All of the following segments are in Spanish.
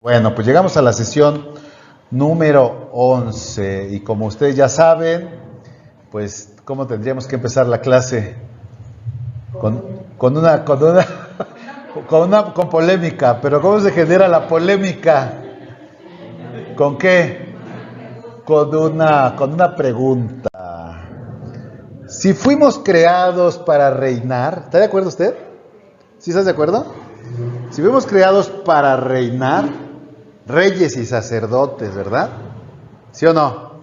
Bueno, pues llegamos a la sesión número 11 y como ustedes ya saben, pues ¿cómo tendríamos que empezar la clase? Con polémica, pero ¿cómo se genera la polémica? ¿Con qué? Con una pregunta. Si fuimos creados para reinar, ¿está de acuerdo usted? ¿Sí estás de acuerdo? Si fuimos creados para reinar, reyes y sacerdotes, ¿verdad? ¿Sí o no?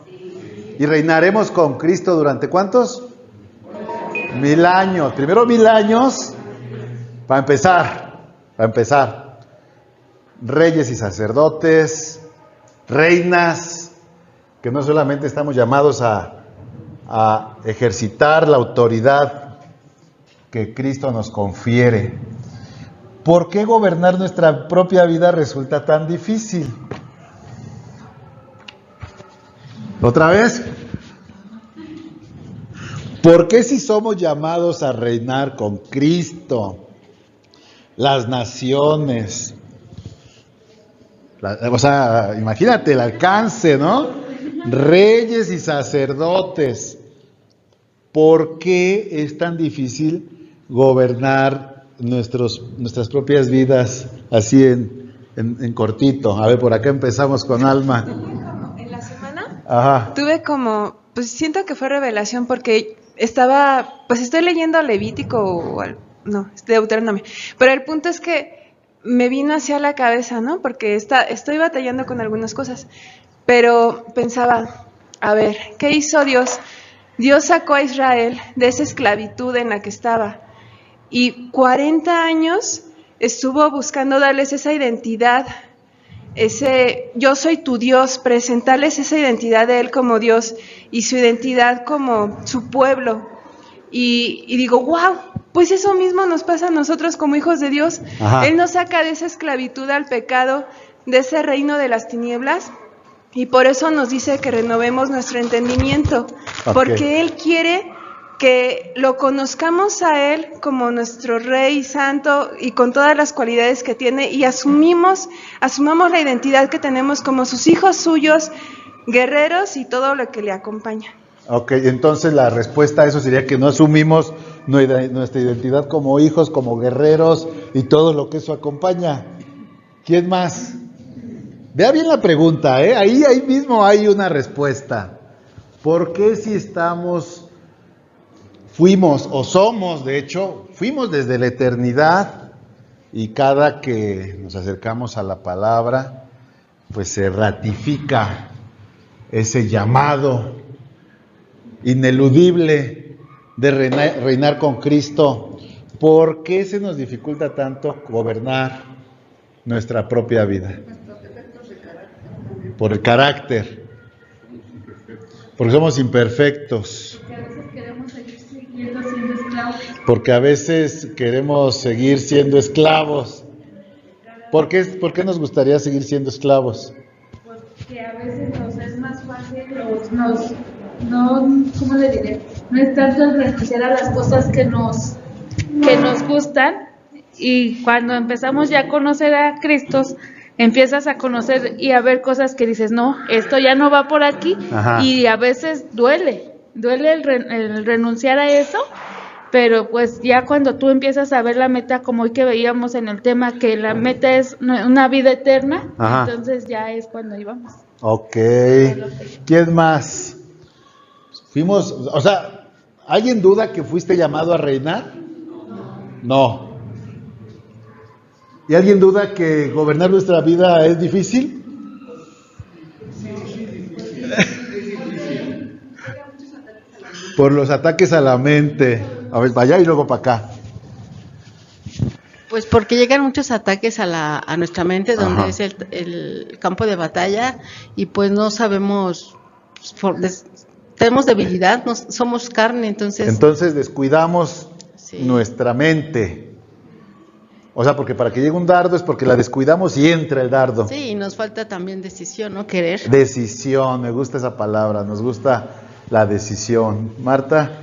Y reinaremos con Cristo durante ¿cuántos? 1000 años. Primero 1000 años, para empezar. Reyes y sacerdotes, reinas, que no solamente estamos llamados a ejercitar la autoridad que Cristo nos confiere. ¿Por qué gobernar nuestra propia vida resulta tan difícil? ¿Otra vez? ¿Por qué si somos llamados a reinar con Cristo, las naciones? Imagínate el alcance, ¿no? Reyes y sacerdotes. ¿Por qué es tan difícil gobernar nuestras propias vidas así en cortito? A ver, por acá empezamos con Alma. En la semana tuve pues siento que fue revelación porque estoy leyendo Levítico Deuteronomio, pero el punto es que me vino hacia la cabeza, ¿no? Porque estoy batallando con algunas cosas, pero pensaba, a ver, ¿qué hizo Dios? Dios sacó a Israel de esa esclavitud en la que estaba. Y 40 años estuvo buscando darles esa identidad, yo soy tu Dios, presentarles esa identidad de Él como Dios y su identidad como su pueblo. Y digo, wow, pues eso mismo nos pasa a nosotros como hijos de Dios. Ajá. Él nos saca de esa esclavitud al pecado, de ese reino de las tinieblas, y por eso nos dice que renovemos nuestro entendimiento, porque Él quiere que lo conozcamos a Él como nuestro Rey Santo y con todas las cualidades que tiene y asumamos la identidad que tenemos como sus hijos suyos, guerreros y todo lo que le acompaña. Ok, entonces la respuesta a eso sería que no asumimos nuestra identidad como hijos, como guerreros y todo lo que eso acompaña. ¿Quién más? Vea bien la pregunta, ¿eh? Ahí mismo hay una respuesta. ¿Por qué si fuimos desde la eternidad y cada que nos acercamos a la palabra, pues se ratifica ese llamado ineludible de reinar con Cristo? ¿Por qué se nos dificulta tanto gobernar nuestra propia vida? Por el carácter, porque somos imperfectos. Porque a veces queremos seguir siendo esclavos. ¿Por qué nos gustaría seguir siendo esclavos? Porque a veces nos es más fácil, ¿cómo le diré? No es tanto el renunciar a las cosas que nos gustan, y cuando empezamos ya a conocer a Cristo, empiezas a conocer y a ver cosas que dices, no, esto ya no va por aquí. Ajá. Y a veces duele el renunciar a eso, pero pues ya cuando tú empiezas a ver la meta, como hoy que veíamos en el tema, que la meta es una vida eterna. Ajá. Entonces ya es cuando íbamos. Ok, ¿quién más? ¿Alguien duda que fuiste llamado a reinar? No. ¿Y alguien duda que gobernar nuestra vida es difícil? Por los ataques a la mente. A ver, vaya y luego para acá. Pues porque llegan muchos ataques a nuestra mente, donde Ajá. es el campo de batalla, y pues no sabemos, tenemos debilidad, somos carne, entonces descuidamos nuestra mente. O sea, porque para que llegue un dardo es porque la descuidamos y entra el dardo. Sí, y nos falta también decisión, ¿no? Querer. Decisión, me gusta esa palabra, nos gusta la decisión. Marta.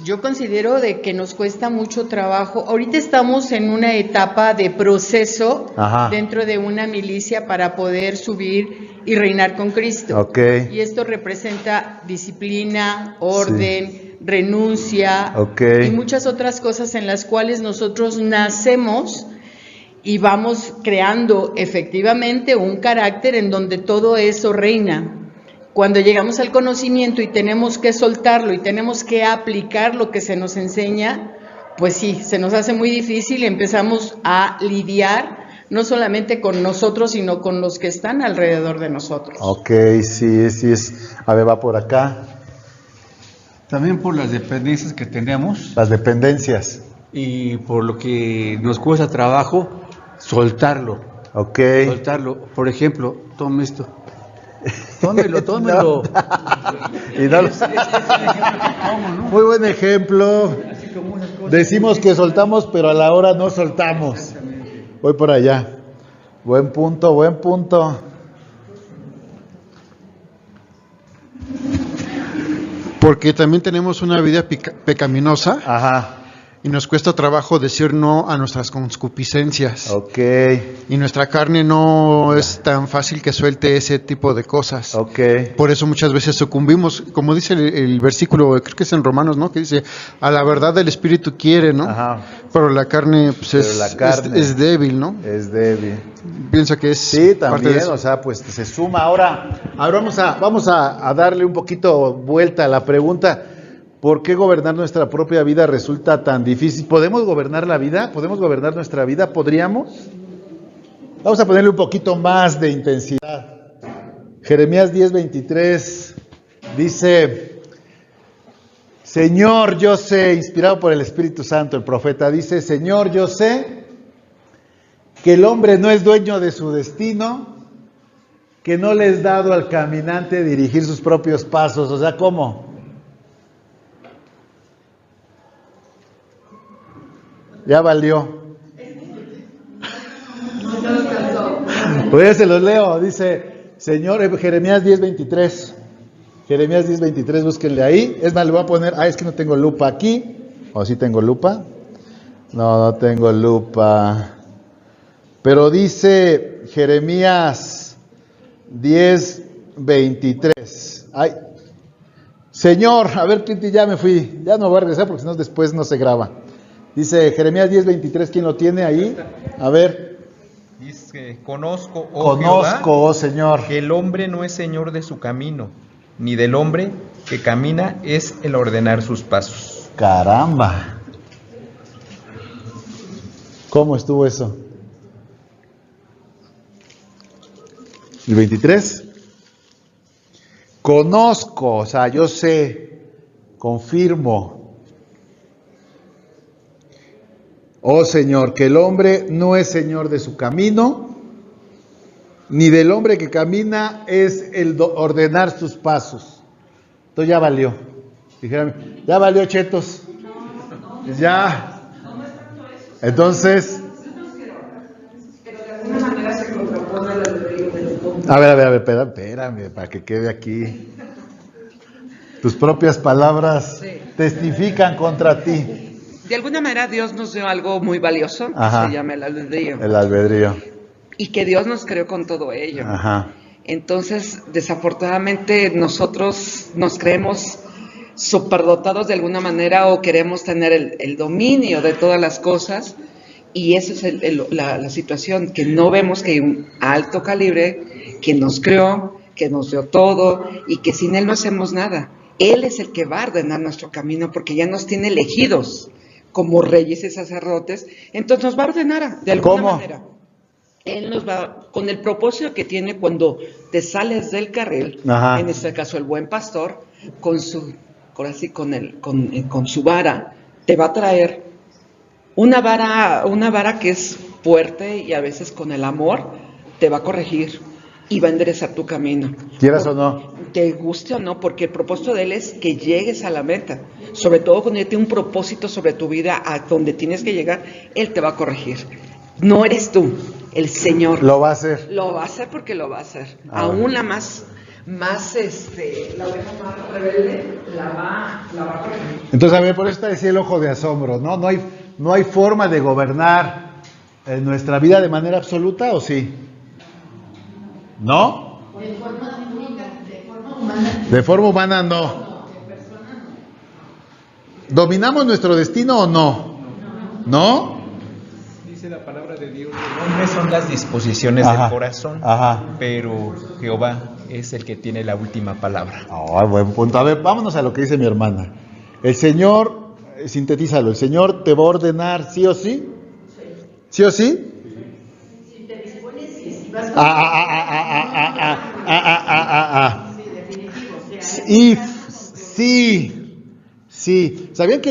Yo considero de que nos cuesta mucho trabajo. Ahorita estamos en una etapa de proceso dentro de una milicia para poder subir y reinar con Cristo. Okay. Y esto representa disciplina, orden, renuncia y muchas otras cosas en las cuales nosotros nacemos y vamos creando efectivamente un carácter en donde todo eso reina. Cuando llegamos al conocimiento y tenemos que soltarlo y tenemos que aplicar lo que se nos enseña, pues sí, se nos hace muy difícil y empezamos a lidiar no solamente con nosotros, sino con los que están alrededor de nosotros. Ok, sí es. A ver, va por acá. También por las dependencias que tenemos. Las dependencias. Y por lo que nos cuesta trabajo soltarlo. Ok. Soltarlo. Por ejemplo, tome esto. Tómelo. No. Y no, muy buen ejemplo. Decimos que soltamos, pero a la hora no soltamos. Voy por allá. Buen punto. Porque también tenemos una vida pecaminosa. Ajá. Y nos cuesta trabajo decir no a nuestras concupiscencias. Ok. Y nuestra carne no es tan fácil que suelte ese tipo de cosas. Ok. Por eso muchas veces sucumbimos, como dice el versículo, creo que es en Romanos, ¿no? Que dice, a la verdad el Espíritu quiere, ¿no? Ajá. Pero la carne, pues, es débil, ¿no? Es débil. Piensa que es... Sí, parte de también, eso. o sea, pues se suma. Ahora vamos a darle un poquito vuelta a la pregunta. ¿Por qué gobernar nuestra propia vida resulta tan difícil? ¿Podemos gobernar la vida? ¿Podemos gobernar nuestra vida? ¿Podríamos? Vamos a ponerle un poquito más de intensidad. Jeremías 10:23 dice: Señor, yo sé, inspirado por el Espíritu Santo, el profeta dice: Señor, yo sé que el hombre no es dueño de su destino, que no le es dado al caminante dirigir sus propios pasos. O sea, ¿cómo? Ya valió. Pues ya se los leo. Dice, Señor, Jeremías 10:23. Jeremías 10:23, búsquenle ahí. Es más, le voy a poner, es que no tengo lupa aquí. ¿O sí tengo lupa? No tengo lupa. Pero dice Jeremías 10:23. Ay, Señor, a ver, Titi, ya me fui. Ya no voy a regresar porque si no después no se graba. Dice Jeremías 10:23, ¿quién lo tiene ahí? A ver. Dice, conozco, Jehová, oh Señor, que el hombre no es señor de su camino, ni del hombre que camina es el ordenar sus pasos. Caramba. ¿Cómo estuvo eso? El 23. Conozco, o sea, yo sé, confirmo. Oh Señor, que el hombre no es señor de su camino, ni del hombre que camina es el ordenar sus pasos. Entonces ya valió. Dijérame, ya valió, chetos. Ya. Entonces. A ver, espérame, para que quede aquí. Tus propias palabras testifican contra ti. De alguna manera Dios nos dio algo muy valioso, que se llama el albedrío. El albedrío. Y que Dios nos creó con todo ello. Ajá. Entonces, desafortunadamente, nosotros nos creemos superdotados de alguna manera o queremos tener el dominio de todas las cosas. Y esa es la situación, que no vemos que hay un alto calibre que nos creó, que nos dio todo y que sin Él no hacemos nada. Él es el que va a ordenar nuestro camino porque ya nos tiene elegidos como reyes y sacerdotes, entonces nos va a ordenar de alguna manera. Él nos va, con el propósito que tiene cuando te sales del carril, en este caso el buen pastor, con su vara, te va a traer una vara que es fuerte y a veces con el amor te va a corregir y va a enderezar tu camino. ¿Quieras o no? Te guste o no, porque el propósito de Él es que llegues a la meta. Sobre todo cuando Él tiene un propósito sobre tu vida, a donde tienes que llegar, Él te va a corregir. No eres tú, el Señor. Lo va a hacer. Lo va a hacer porque lo va a hacer. Aún la más más la oveja más rebelde la va a perder. Entonces, a ver, por eso decía el ojo de asombro, ¿no? No hay forma de gobernar en nuestra vida de manera absoluta, ¿o sí? ¿No? De forma humana. De forma humana no. ¿Dominamos nuestro destino o no? ¿No? Dice la palabra de Dios, el hombre son las disposiciones Ajá, del corazón, ajá. pero Jehová es el que tiene la última palabra. Buen punto. A ver, vámonos a lo que dice mi hermana. El Señor, sintetízalo, el Señor te va a ordenar sí o sí. ¿Sí o sí? Si te dispones, sí. Vas Sí, definitivo. Y sí. ¿Sabían que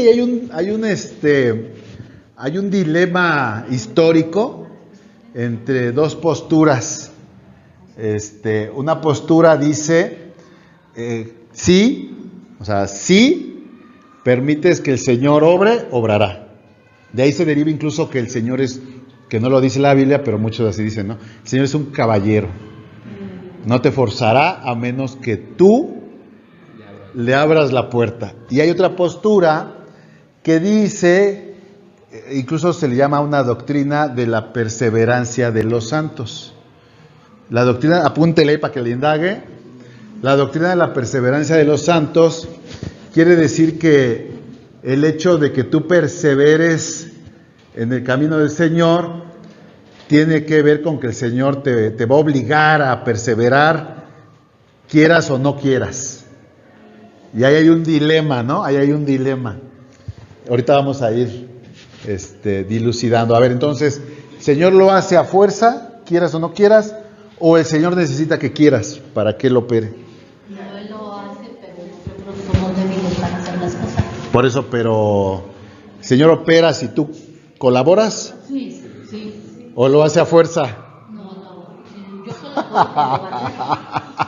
hay un dilema histórico entre dos posturas? Una postura dice sí, o sea, sí permites que el Señor obre, obrará. De ahí se deriva incluso que el Señor es, que no lo dice la Biblia, pero muchos así dicen, ¿no? El Señor es un caballero. No te forzará a menos que tú le abras la puerta. Y hay otra postura que dice, incluso se le llama una doctrina de la perseverancia de los santos. La doctrina, apúntele ahí para que le indague. La doctrina de la perseverancia de los santos quiere decir que el hecho de que tú perseveres en el camino del Señor tiene que ver con que el Señor te va a obligar a perseverar, quieras o no quieras. Y ahí hay un dilema, ¿no? Ahí hay un dilema. Ahorita vamos a ir dilucidando. A ver, entonces, ¿el Señor lo hace a fuerza, quieras o no quieras? ¿O el Señor necesita que quieras para que Él opere? No, Él lo hace, pero nosotros somos débiles para hacer las cosas. Por eso, pero ¿el Señor opera si tú colaboras? Sí. ¿O lo hace a fuerza? No, yo colaboro,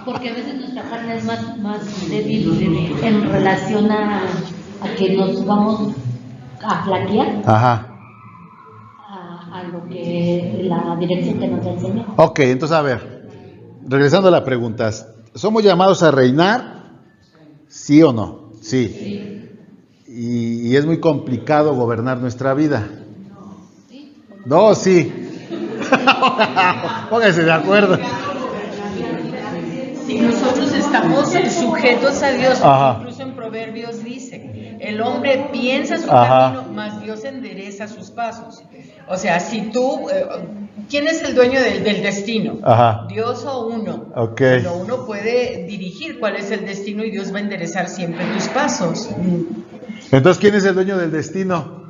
porque a veces nuestra carne es más débil en relación a que nos vamos a flaquear. Ajá. A lo que la dirección que nos da el Señor. Ok, entonces a ver, regresando a la pregunta, ¿somos llamados a reinar? ¿Sí o no? Sí. Y es muy complicado gobernar nuestra vida. No, sí. Pónganse de acuerdo. Si nosotros estamos sujetos a Dios, Ajá. incluso en Proverbios dice, el hombre piensa su Ajá. camino, mas Dios endereza sus pasos. O sea, si tú, ¿quién es el dueño del destino? Ajá. Dios o uno. Ok. Pero uno puede dirigir cuál es el destino y Dios va a enderezar siempre tus pasos. Entonces, ¿quién es el dueño del destino?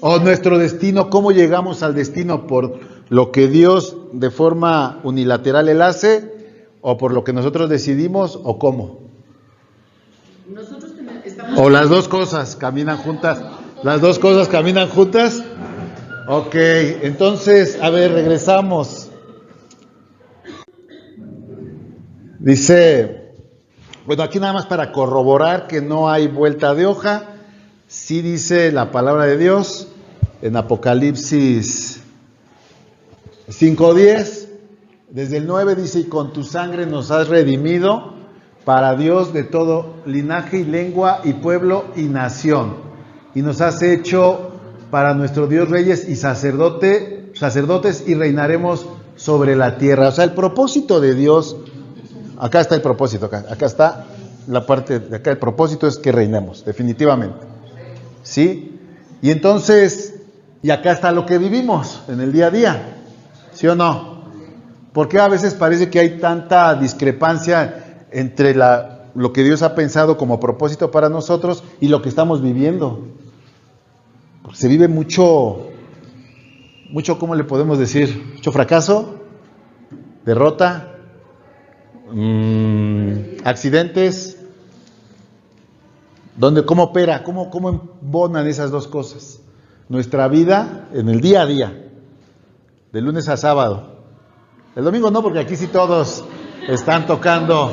¿O nuestro destino? ¿Cómo llegamos al destino? ¿Por lo que Dios de forma unilateral Él hace? ¿O por lo que nosotros decidimos? ¿O cómo? Nosotros estamos... ¿O las dos cosas caminan juntas? ¿Las dos cosas caminan juntas? Ok, entonces, a ver, regresamos. Dice, bueno, aquí nada más para corroborar que no hay vuelta de hoja, sí dice la palabra de Dios en Apocalipsis 5:10, desde el 9 dice, y con tu sangre nos has redimido para Dios de todo linaje y lengua y pueblo y nación, y nos has hecho para nuestro Dios reyes y sacerdotes y reinaremos sobre la tierra. O sea, el propósito de Dios, acá está el propósito, acá está la parte de acá, el propósito es que reinemos, definitivamente. ¿Sí? Y entonces, y acá está lo que vivimos en el día a día, ¿sí o no? Porque a veces parece que hay tanta discrepancia entre lo que Dios ha pensado como propósito para nosotros y lo que estamos viviendo. Porque se vive mucho, ¿cómo le podemos decir? Mucho fracaso, derrota, accidentes. ¿Cómo opera? ¿Cómo embonan esas dos cosas? Nuestra vida en el día a día, de lunes a sábado. El domingo no, porque aquí sí todos están tocando,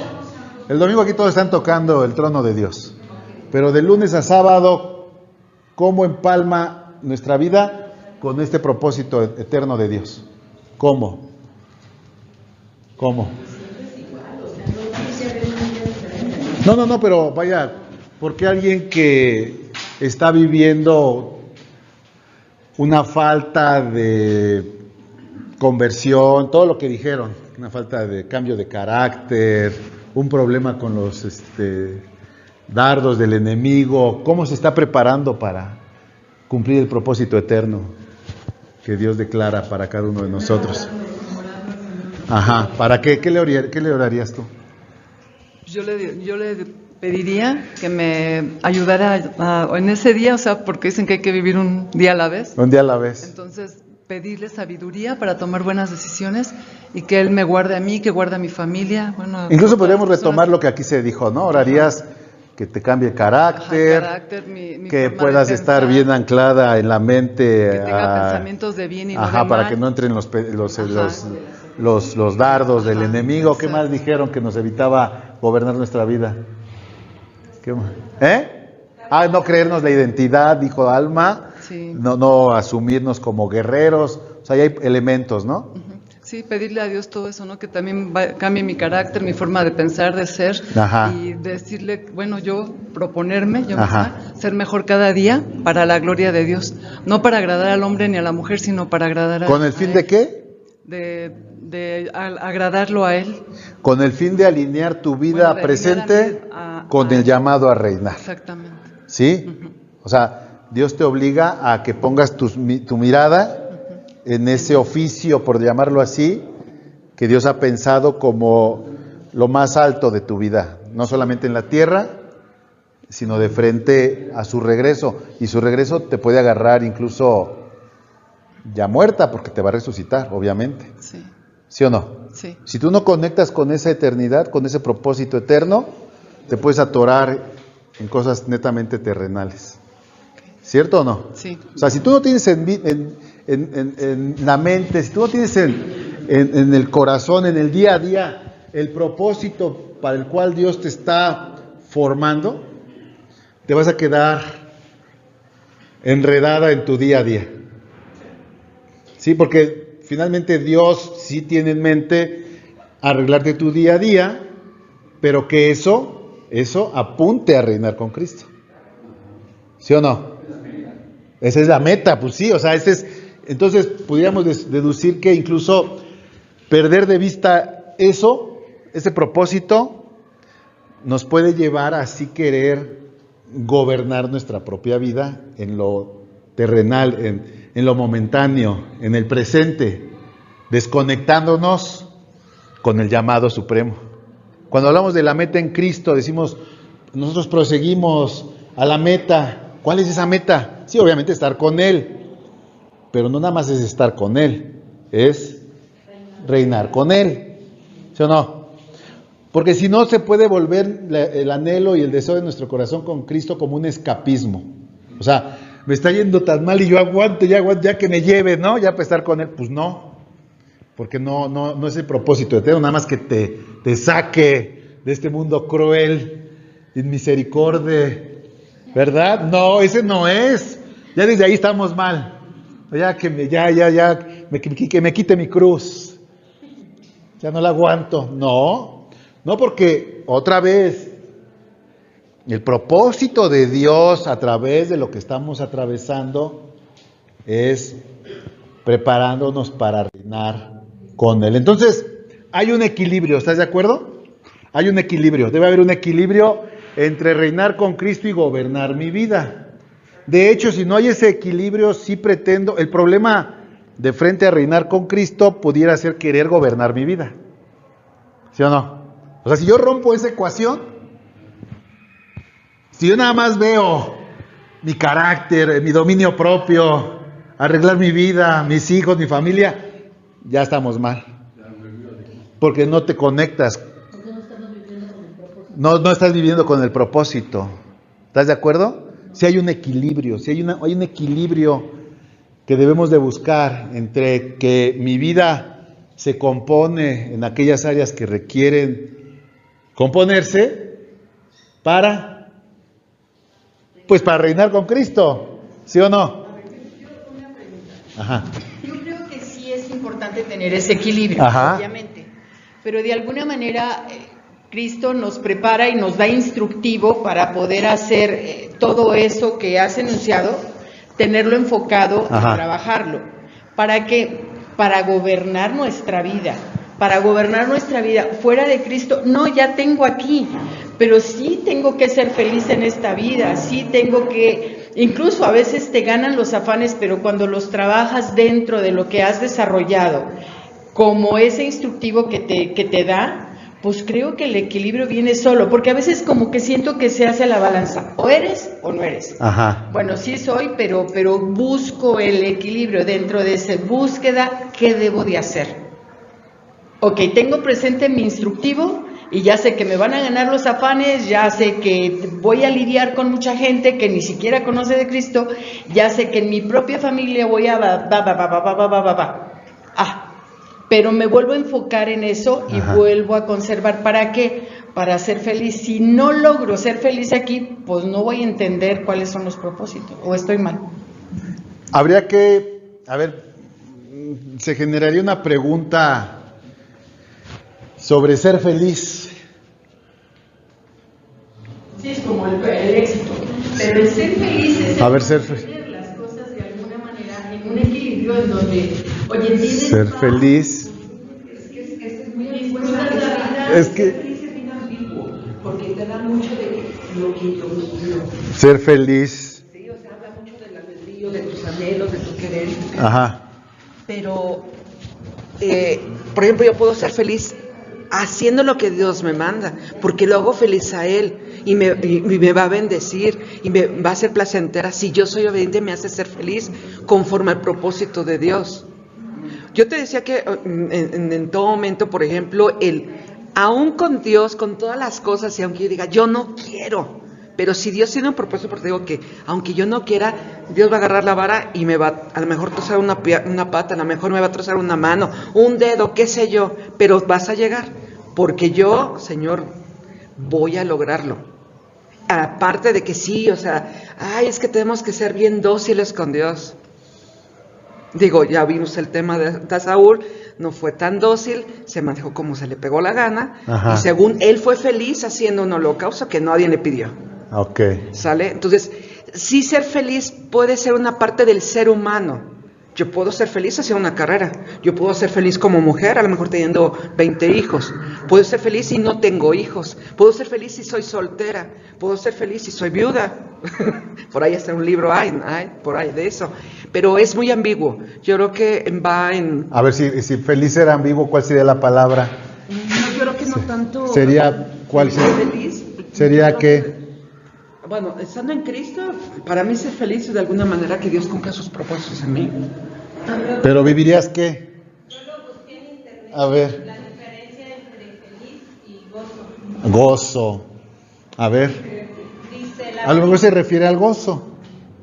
el domingo aquí todos están tocando el trono de Dios. Pero de lunes a sábado, ¿cómo empalma nuestra vida con este propósito eterno de Dios? ¿Cómo? No, pero vaya, ¿por qué alguien que está viviendo una falta de conversión, todo lo que dijeron, una falta de cambio de carácter, un problema con los dardos del enemigo, cómo se está preparando para cumplir el propósito eterno que Dios declara para cada uno de nosotros? Ajá, ¿para qué? ¿Qué le orarías tú? Yo le pediría que me ayudara en ese día, o sea, porque dicen que hay que vivir un día a la vez. Un día a la vez. Entonces, pedirle sabiduría para tomar buenas decisiones y que Él me guarde a mí, que guarde a mi familia. Bueno, incluso podríamos retomar lo que aquí se dijo, ¿no? Orarías que te cambie el carácter, mi que puedas estar bien anclada en la mente. Que tenga pensamientos de bien y no de mal. Para que no entren los dardos del enemigo. ¿Qué más dijeron que nos evitaba gobernar nuestra vida? ¿Qué más? No creernos la identidad, dijo Alma. Sí. No asumirnos como guerreros. O sea, hay elementos, ¿no? Sí, pedirle a Dios todo eso, ¿no? Que también cambie mi carácter, mi forma de pensar, de ser. Ajá. Y decirle, bueno, yo proponerme, yo misma, ser mejor cada día para la gloria de Dios. No para agradar al hombre ni a la mujer, sino para agradar a ¿Con el fin de qué? De agradarlo a Él. Con el fin de alinear tu vida presente con el llamado a reinar. Exactamente. ¿Sí? O sea, Dios te obliga a que pongas tu mirada en ese oficio, por llamarlo así, que Dios ha pensado como lo más alto de tu vida, no solamente en la tierra, sino de frente a su regreso. Y su regreso te puede agarrar incluso ya muerta, porque te va a resucitar, obviamente. Sí. ¿Sí o no? Sí. Si tú no conectas con esa eternidad, con ese propósito eterno, te puedes atorar en cosas netamente terrenales. ¿Cierto o no? Sí. O sea, si tú no tienes en la mente, si tú no tienes en el corazón, en el día a día, el propósito para el cual Dios te está formando, te vas a quedar enredada en tu día a día. Sí, porque finalmente Dios sí tiene en mente arreglarte tu día a día, pero que eso apunte a reinar con Cristo. ¿Sí o no? Esa es la meta, pues sí, o sea, entonces pudiéramos deducir que incluso perder de vista ese propósito, nos puede llevar a así querer gobernar nuestra propia vida en lo terrenal, en lo momentáneo, en el presente, desconectándonos con el llamado supremo. Cuando hablamos de la meta en Cristo, decimos, nosotros proseguimos a la meta. ¿Cuál es esa meta? Sí, obviamente estar con Él, pero no nada más es estar con Él, es reinar con Él, ¿sí o no? Porque si no se puede volver el anhelo y el deseo de nuestro corazón con Cristo como un escapismo. O sea, me está yendo tan mal y yo aguanto, ya que me lleve, ¿no? Ya para estar con Él, pues no, porque no es el propósito eterno, nada más que te saque de este mundo cruel, inmisericordia, ¿verdad? No, ese no es. Ya desde ahí estamos mal. Ya que me quite mi cruz. Ya no la aguanto. No, porque otra vez el propósito de Dios a través de lo que estamos atravesando es preparándonos para reinar con Él. Entonces, hay un equilibrio, ¿estás de acuerdo? Hay un equilibrio, debe haber un equilibrio entre reinar con Cristo y gobernar mi vida. De hecho, si no hay ese equilibrio, sí pretendo, el problema de frente a reinar con Cristo pudiera ser querer gobernar mi vida. ¿Sí o no? O sea, si yo rompo esa ecuación, si yo nada más veo mi carácter, mi dominio propio, arreglar mi vida, mis hijos, mi familia, ya estamos mal. Porque no te conectas. No estás viviendo con el propósito. ¿Estás de acuerdo? Si hay un equilibrio, hay un equilibrio que debemos de buscar entre que mi vida se compone en aquellas áreas que requieren componerse para reinar con Cristo, ¿sí o no? Ajá. Yo creo que sí es importante tener ese equilibrio, obviamente, pero de alguna manera Cristo nos prepara y nos da instructivo para poder hacer todo eso que has enunciado, tenerlo enfocado y trabajarlo. ¿Para qué? Para gobernar nuestra vida. Para gobernar nuestra vida fuera de Cristo. No, ya tengo aquí, pero sí tengo que ser feliz en esta vida, sí tengo que... Incluso a veces te ganan los afanes, pero cuando los trabajas dentro de lo que has desarrollado, como ese instructivo que te da, pues creo que el equilibrio viene solo, porque a veces como que siento que se hace la balanza, o eres o no eres. Bueno, sí soy, pero busco el equilibrio dentro de esa búsqueda, ¿qué debo de hacer? Ok, tengo presente mi instructivo y ya sé que me van a ganar los afanes, ya sé que voy a lidiar con mucha gente que ni siquiera conoce de Cristo, ya sé que en mi propia familia voy a pero me vuelvo a enfocar en eso y vuelvo a conservar. ¿Para qué? Para ser feliz. Si no logro ser feliz aquí, pues no voy a entender cuáles son los propósitos, o estoy mal. Habría que, se generaría una pregunta sobre ser feliz. Sí, es como el éxito. Pero el ser feliz es ser tener las cosas de alguna manera en un equilibrio en donde, oye, tienes ser feliz. Es que porque te da mucho de lo que yo ser feliz. Sí, o sea, habla mucho del albedrío, de tus anhelos, de tu querer. Pero, por ejemplo, yo puedo ser feliz haciendo lo que Dios me manda, porque lo hago feliz a Él y me va a bendecir y me va a ser placentera. Si yo soy obediente, me hace ser feliz conforme al propósito de Dios. Yo te decía que en todo momento, por ejemplo, aún con Dios, con todas las cosas, y aunque yo diga, yo no quiero, pero si Dios tiene un propósito, porque digo que aunque yo no quiera, Dios va a agarrar la vara y me va a lo mejor trozar una pata, a lo mejor me va a trozar una mano, un dedo, qué sé yo, pero vas a llegar, porque yo, Señor, voy a lograrlo. Aparte de que sí, o sea, es que tenemos que ser bien dóciles con Dios. Digo, ya vimos el tema de Saúl, no fue tan dócil, se manejó como se le pegó la gana, y según él fue feliz haciendo un holocausto que nadie le pidió. ¿Sale? Entonces, sí, ser feliz puede ser una parte del ser humano. Yo puedo ser feliz haciendo una carrera, yo puedo ser feliz como mujer, a lo mejor teniendo 20 hijos, puedo ser feliz si no tengo hijos, puedo ser feliz si soy soltera, puedo ser feliz si soy viuda. Por ahí está un libro, por ahí de eso, pero es muy ambiguo. Yo creo que va en... A ver, si feliz era ambiguo, ¿cuál sería la palabra? No, yo creo que no tanto... ¿Cuál sería? Feliz. ¿Sería qué? Bueno, estando en Cristo, para mí ser feliz es de alguna manera que Dios cumpla sus propósitos en mí. ¿Pero vivirías qué? Yo lo busqué en internet. A ver. La diferencia entre feliz y gozo. Gozo. A ver. A lo mejor se refiere al gozo.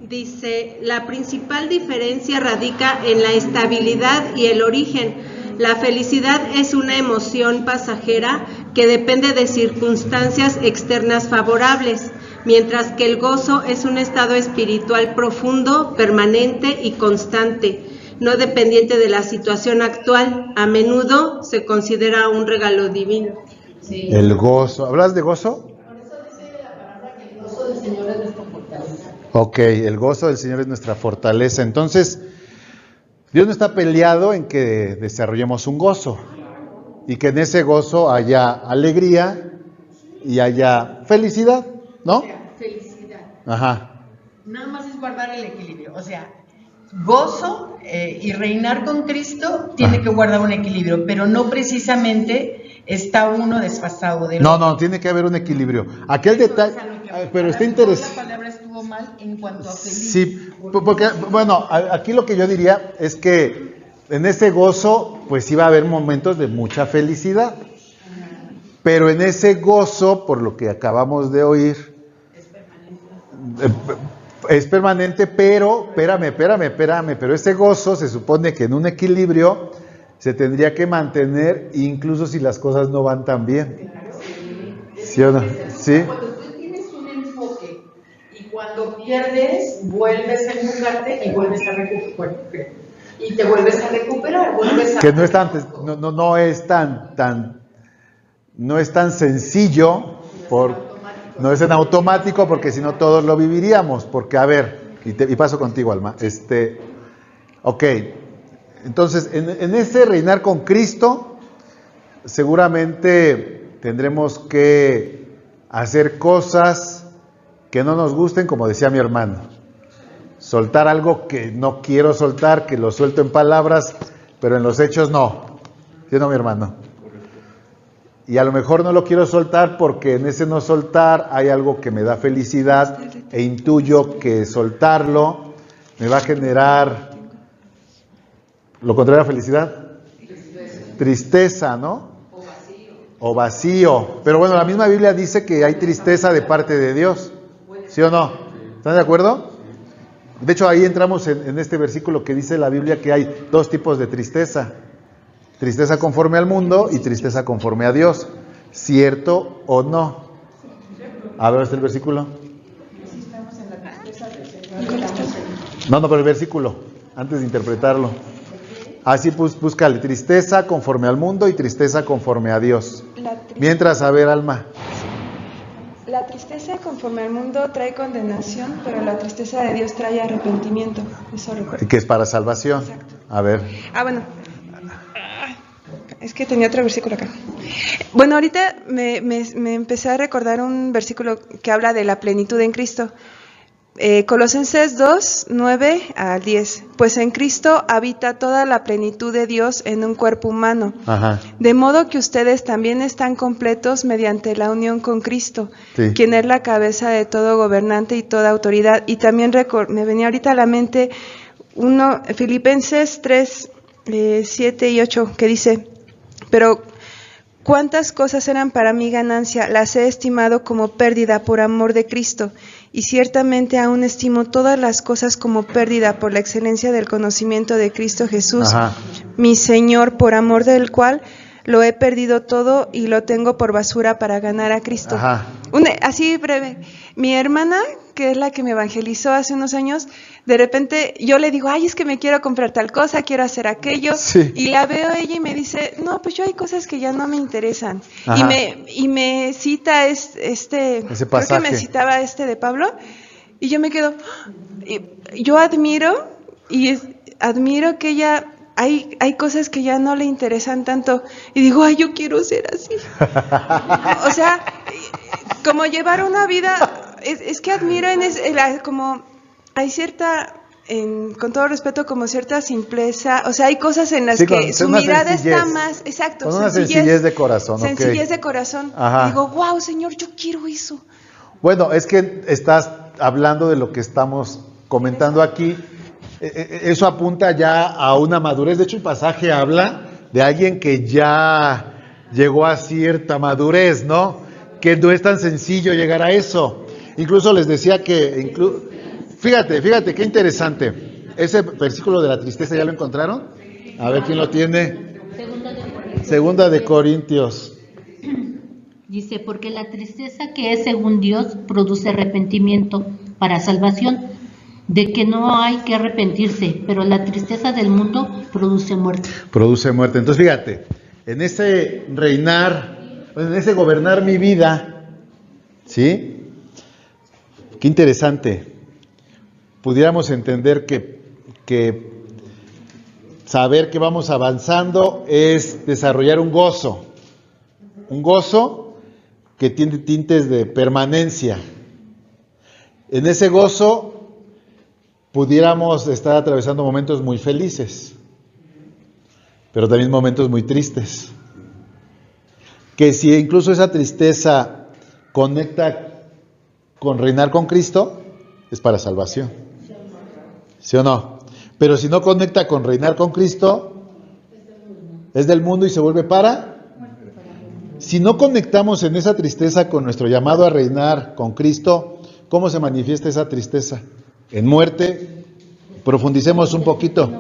Dice, la principal diferencia radica en la estabilidad y el origen. La felicidad es una emoción pasajera que depende de circunstancias externas favorables, mientras que el gozo es un estado espiritual profundo, permanente y constante, no dependiente de la situación actual. A menudo se considera un regalo divino. Sí. El gozo. ¿Hablas de gozo? Por eso dice la palabra que el gozo del Señor es nuestra fortaleza. Ok, el gozo del Señor es nuestra fortaleza. Entonces, Dios no está peleado en que desarrollemos un gozo y que en ese gozo haya alegría y haya felicidad, ¿no? Felicidad. Nada más es guardar el equilibrio, o sea, gozo y reinar con Cristo tiene que guardar un equilibrio, pero no precisamente está uno desfasado de otro. No, tiene que haber un equilibrio. Aquel detalle, pero está interesante. La palabra estuvo mal en cuanto a feliz. Sí, porque, bueno, aquí lo que yo diría es que en ese gozo, pues iba a haber momentos de mucha felicidad. Pero en ese gozo, por lo que acabamos de oír, es permanente, pero, espérame, pero ese gozo se supone que en un equilibrio se tendría que mantener incluso si las cosas no van tan bien. ¿Sí o no? ¿Sí? Cuando tú tienes un enfoque y cuando pierdes, vuelves a enfocarte y vuelves a recuperar. Y te vuelves a recuperar, que no es tan no es tan sencillo, no es en automático, porque si no todos lo viviríamos. Porque, a ver, y paso contigo, Alma. Ok, entonces, en ese reinar con Cristo, seguramente tendremos que hacer cosas que no nos gusten, como decía mi hermano. Soltar algo que no quiero soltar, que lo suelto en palabras, pero en los hechos no. ¿Sí o no, mi hermano? Y a lo mejor no lo quiero soltar porque en ese no soltar hay algo que me da felicidad e intuyo que soltarlo me va a generar lo contrario a felicidad. Tristeza, ¿no? O vacío. Pero bueno, la misma Biblia dice que hay tristeza de parte de Dios. ¿Sí o no? ¿Están de acuerdo? De hecho, ahí entramos en este versículo que dice la Biblia que hay dos tipos de tristeza. Tristeza conforme al mundo y tristeza conforme a Dios. ¿Cierto o no? A ver, ¿está el versículo? No, pero el versículo, antes de interpretarlo. Así pues, búscale, tristeza conforme al mundo y tristeza conforme a Dios. Mientras, a ver, Alma. La tristeza conforme al mundo trae condenación, pero la tristeza de Dios trae arrepentimiento. Eso recuerdo. Que es para salvación. Exacto. A ver. Bueno. Es que tenía otro versículo acá. Bueno, ahorita me empecé a recordar un versículo que habla de la plenitud en Cristo. Colosenses 2, 9 al 10. Pues en Cristo habita toda la plenitud de Dios en un cuerpo humano. Ajá. De modo que ustedes también están completos mediante la unión con Cristo, sí, quien es la cabeza de todo gobernante y toda autoridad. Y también me venía ahorita a la mente Filipenses 3, 7 y 8, que dice: pero cuántas cosas eran para mí ganancia, las he estimado como pérdida por amor de Cristo, y ciertamente aún estimo todas las cosas como pérdida por la excelencia del conocimiento de Cristo Jesús, ajá, mi Señor, por amor del cual lo he perdido todo y lo tengo por basura para ganar a Cristo. Ajá. Así breve, mi hermana, que es la que me evangelizó hace unos años, de repente yo le digo, ay, es que me quiero comprar tal cosa, quiero hacer aquello, sí, y la veo ella y me dice, no, pues yo hay cosas que ya no me interesan. Y me cita ese pasaje, creo que me citaba de Pablo, y yo me quedo, yo admiro que ella, hay cosas que ya no le interesan tanto, y digo, ay, yo quiero ser así. O sea, como llevar una vida, es que admiro como hay cierta, con todo respeto, como cierta simpleza, o sea, hay cosas en las que su mirada está más, exacto, con una sencillez de corazón. Sencillez de corazón. Ajá. Digo, wow, Señor, yo quiero eso. Bueno, es que estás hablando de lo que estamos comentando aquí. Eso apunta ya a una madurez. De hecho, el pasaje habla de alguien que ya llegó a cierta madurez, ¿no? Que no es tan sencillo llegar a eso. Incluso les decía que, fíjate, qué interesante. Ese versículo de la tristeza, ¿ya lo encontraron? A ver quién lo tiene. Segunda de Corintios. Dice, porque la tristeza que es según Dios produce arrepentimiento para salvación, de que no hay que arrepentirse, pero la tristeza del mundo produce muerte. Produce muerte. Entonces, fíjate, en ese reinar, en ese gobernar mi vida, ¿sí? Qué interesante. Pudiéramos entender que saber que vamos avanzando es desarrollar un gozo que tiene tintes de permanencia. En ese gozo pudiéramos estar atravesando momentos muy felices, pero también momentos muy tristes. Que si incluso esa tristeza conecta con reinar con Cristo, es para salvación. ¿Sí o no? Pero si no conecta con reinar con Cristo, es del mundo y se vuelve para. Si no conectamos en esa tristeza con nuestro llamado a reinar con Cristo, ¿cómo se manifiesta esa tristeza? En muerte. Profundicemos un poquito.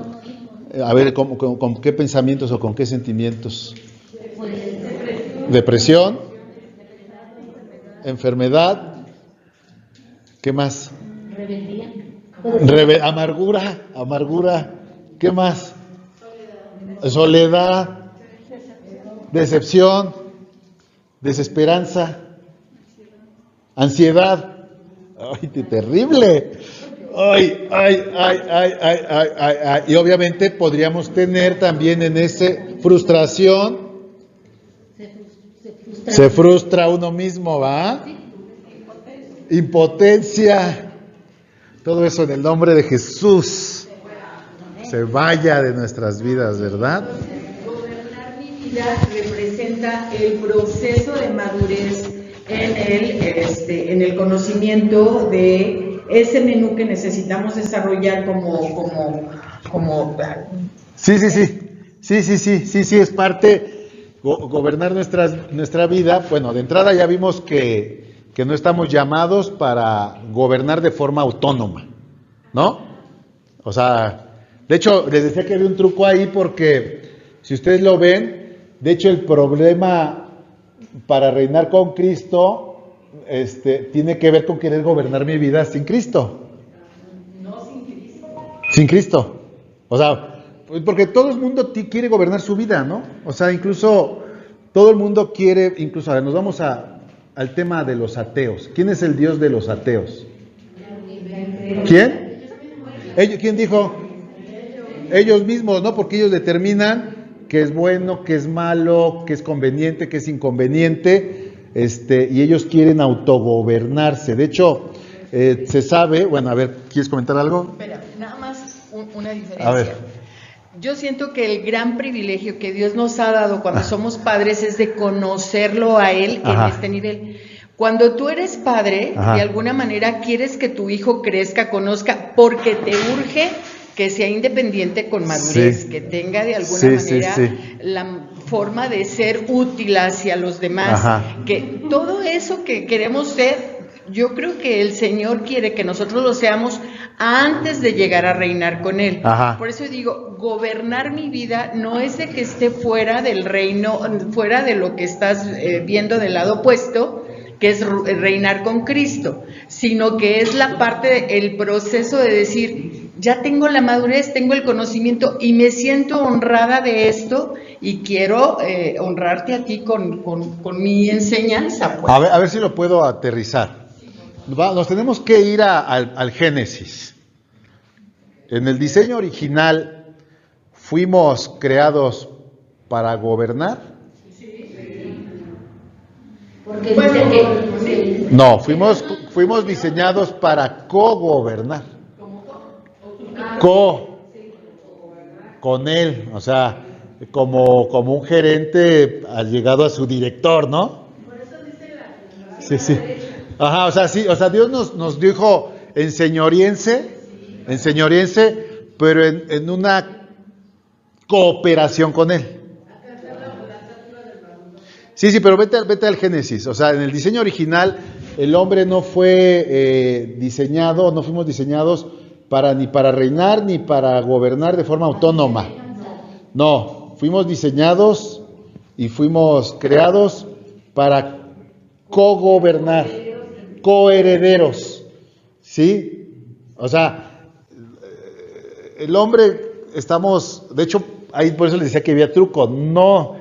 A ver, ¿con qué pensamientos o con qué sentimientos? Depresión, enfermedad, ¿qué más? Amargura, ¿qué más? Soledad, decepción, desesperanza, ansiedad. ¡Ay, qué terrible! ¡Ay! Y obviamente podríamos tener también en ese frustración. Se frustra uno mismo, ¿va? Impotencia. Todo eso en el nombre de Jesús se vaya de nuestras vidas, ¿verdad? Gobernar mi vida representa el proceso de madurez en el conocimiento de ese menú que necesitamos desarrollar como Sí, es parte gobernar nuestra vida. Bueno, de entrada ya vimos que no estamos llamados para gobernar de forma autónoma, ¿no? O sea, de hecho, les decía que había un truco ahí porque, si ustedes lo ven, de hecho el problema para reinar con Cristo tiene que ver con querer gobernar mi vida sin Cristo. No sin Cristo. Sin Cristo. O sea, porque todo el mundo quiere gobernar su vida, ¿no? O sea, incluso todo el mundo quiere, incluso, a ver, nos vamos al tema de los ateos. ¿Quién es el Dios de los ateos? ¿Quién? ¿Quién dijo? Ellos mismos, ¿no? Porque ellos determinan qué es bueno, qué es malo, qué es conveniente, qué es inconveniente, y ellos quieren autogobernarse. De hecho, se sabe, bueno, a ver, ¿quieres comentar algo? Espera, nada más una diferencia. A ver. Yo siento que el gran privilegio que Dios nos ha dado cuando somos padres es de conocerlo a Él en este nivel. Cuando tú eres padre, de alguna manera quieres que tu hijo crezca, conozca, porque te urge que sea independiente con madurez, que tenga de alguna manera la forma de ser útil hacia los demás, que todo eso que queremos ser, yo creo que el Señor quiere que nosotros lo seamos antes de llegar a reinar con Él. Por eso digo, gobernar mi vida no es de que esté fuera del reino, fuera de lo que estás viendo del lado opuesto, que es reinar con Cristo, sino que es la parte del proceso de decir, ya tengo la madurez, tengo el conocimiento y me siento honrada de esto y quiero honrarte a ti con mi enseñanza. Pues. A ver si lo puedo aterrizar. Nos tenemos que ir al Génesis. En el diseño original fuimos creados para gobernar. Porque dice que No, fuimos diseñados para co-gobernar. Con él, o sea, como un gerente llegado a su director, ¿no? Sí. Ajá, o sea, sí, o sea, Dios nos dijo enseñoriense, pero en una cooperación con él. Sí, pero vete al Génesis. O sea, en el diseño original, el hombre no fue diseñado, no fuimos diseñados ni para reinar ni para gobernar de forma autónoma. No, fuimos diseñados y fuimos creados para cogobernar, coherederos. ¿Sí? O sea, el hombre de hecho, ahí por eso les decía que había truco. No.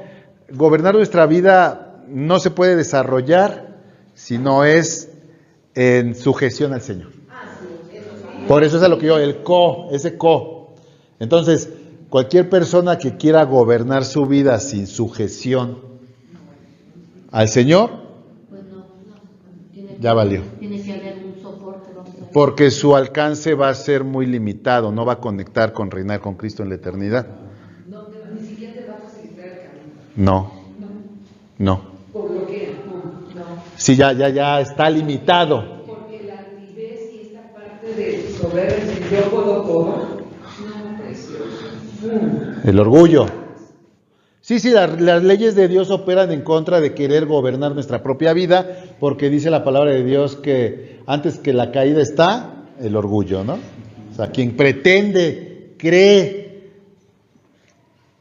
Gobernar nuestra vida no se puede desarrollar si no es en sujeción al Señor. Por eso es a lo que yo, ese co. Entonces, cualquier persona que quiera gobernar su vida sin sujeción al Señor, ya valió. Tiene que haber un soporte. Porque su alcance va a ser muy limitado, no va a conectar con reinar con Cristo en la eternidad. No. ¿Por lo que? No. Sí, ya está limitado. Porque la altivez y esta parte de soberbia, yo puedo todo. No, precioso. El orgullo. Sí, las leyes de Dios operan en contra de querer gobernar nuestra propia vida, porque dice la palabra de Dios que antes que la caída está el orgullo, ¿no? O sea, quien pretende, cree.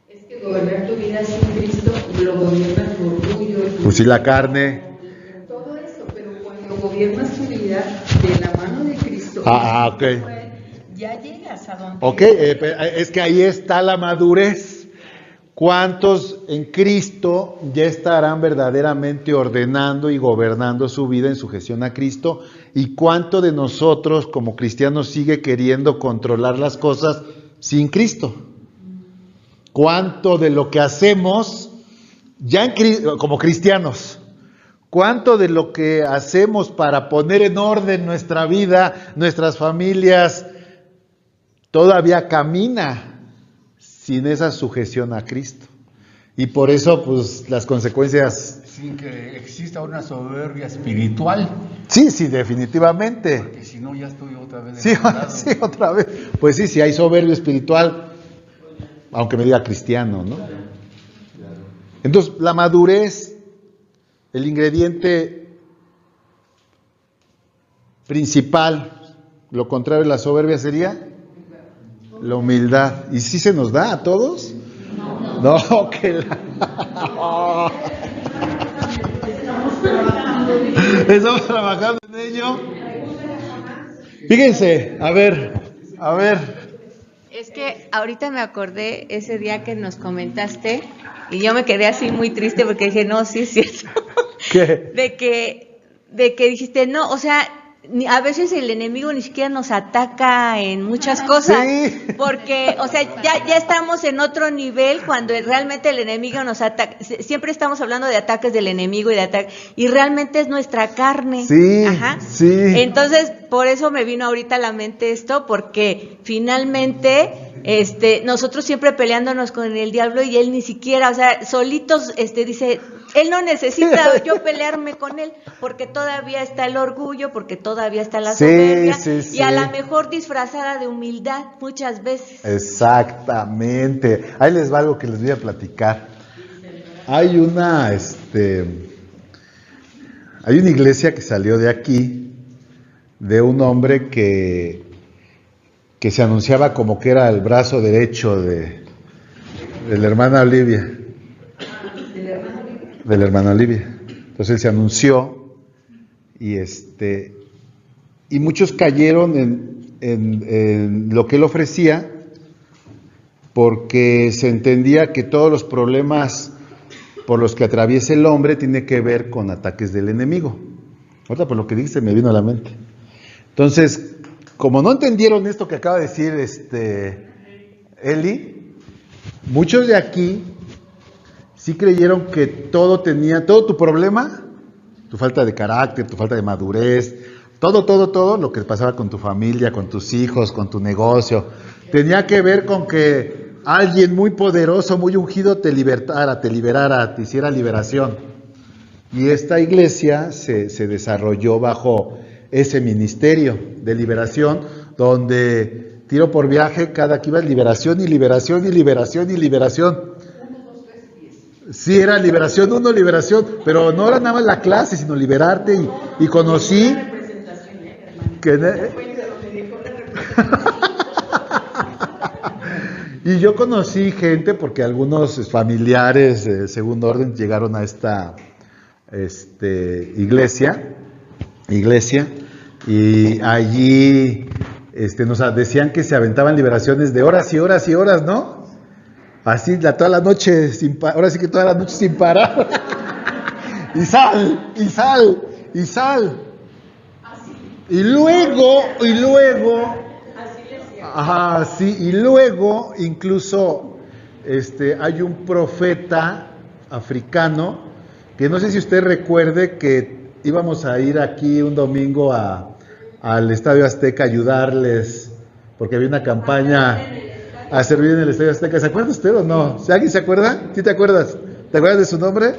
Es que gobernar tu vida sin Cristo lo gobierna tu orgullo. Pues sí, la carne. Todo eso, pero cuando gobiernas tu vida de la mano de Cristo, ok. Ya llegas a donde... Ok, es que ahí está la madurez. ¿Cuántos en Cristo ya estarán verdaderamente ordenando y gobernando su vida en sujeción a Cristo? ¿Y cuánto de nosotros como cristianos sigue queriendo controlar las cosas sin Cristo? ¿Cuánto de lo que hacemos ya como cristianos? ¿Cuánto de lo que hacemos para poner en orden nuestra vida, nuestras familias, todavía camina sin esa sujeción a Cristo? Y por eso, pues, las consecuencias... Sin que exista una soberbia espiritual. Sí, sí, definitivamente. Porque si no, ya estoy otra vez... Sí, sí, otra vez. Pues sí, si hay soberbia espiritual, aunque me diga cristiano, ¿no? Entonces, la madurez, el ingrediente principal, lo contrario de la soberbia sería... la humildad. ¿Y si se nos da a todos? No, que la... Estamos trabajando en ello. Fíjense, a ver. Es que ahorita me acordé ese día que nos comentaste y yo me quedé así muy triste porque dije, no, sí es cierto. ¿Qué? De que dijiste, no, o sea, a veces el enemigo ni siquiera nos ataca en muchas cosas, sí. Porque, o sea, ya estamos en otro nivel cuando realmente el enemigo nos ataca. Siempre estamos hablando de ataques del enemigo y realmente es nuestra carne. Sí, ajá. Sí. Entonces, por eso me vino ahorita a la mente esto, porque finalmente, nosotros siempre peleándonos con el diablo y él ni siquiera, o sea, solitos, dice, él no necesita yo pelearme con él, porque todavía está el orgullo, porque todavía está la soberbia, sí. Y a lo mejor disfrazada de humildad muchas veces. Exactamente. Ahí les va algo que les voy a platicar. Hay una iglesia que salió de aquí, de un hombre que se anunciaba como que era el brazo derecho de la hermana Olivia. De la hermana Olivia. Entonces él se anunció y muchos cayeron en lo que él ofrecía, porque se entendía que todos los problemas por los que atraviesa el hombre tiene que ver con ataques del enemigo. Ahorita por lo que dijiste me vino a la mente. Entonces, como no entendieron esto que acaba de decir Eli, muchos de aquí sí creyeron que todo tu problema, tu falta de carácter, tu falta de madurez, todo lo que pasaba con tu familia, con tus hijos, con tu negocio, tenía que ver con que alguien muy poderoso, muy ungido te liberara, te hiciera liberación. Y esta iglesia se desarrolló bajo ese ministerio de liberación, donde tiro por viaje, cada que iba liberación y liberación y liberación y liberación. Sí, era liberación 1, liberación, pero no era nada más la clase, sino liberarte y conocí que... Y yo conocí gente, porque algunos familiares de segundo orden llegaron a esta iglesia, y allí nos decían que se aventaban liberaciones de horas y horas y horas, ¿no? Así toda la noche, ahora sí que toda la noche sin parar. Y sal. Y luego, incluso, hay un profeta africano, que no sé si usted recuerde que íbamos a ir aquí un domingo al Estadio Azteca a ayudarles, porque había una campaña a servir en el Estadio Azteca. ¿Se acuerda usted o no? ¿Alguien se acuerda? ¿Sí te acuerdas? ¿Te acuerdas de su nombre?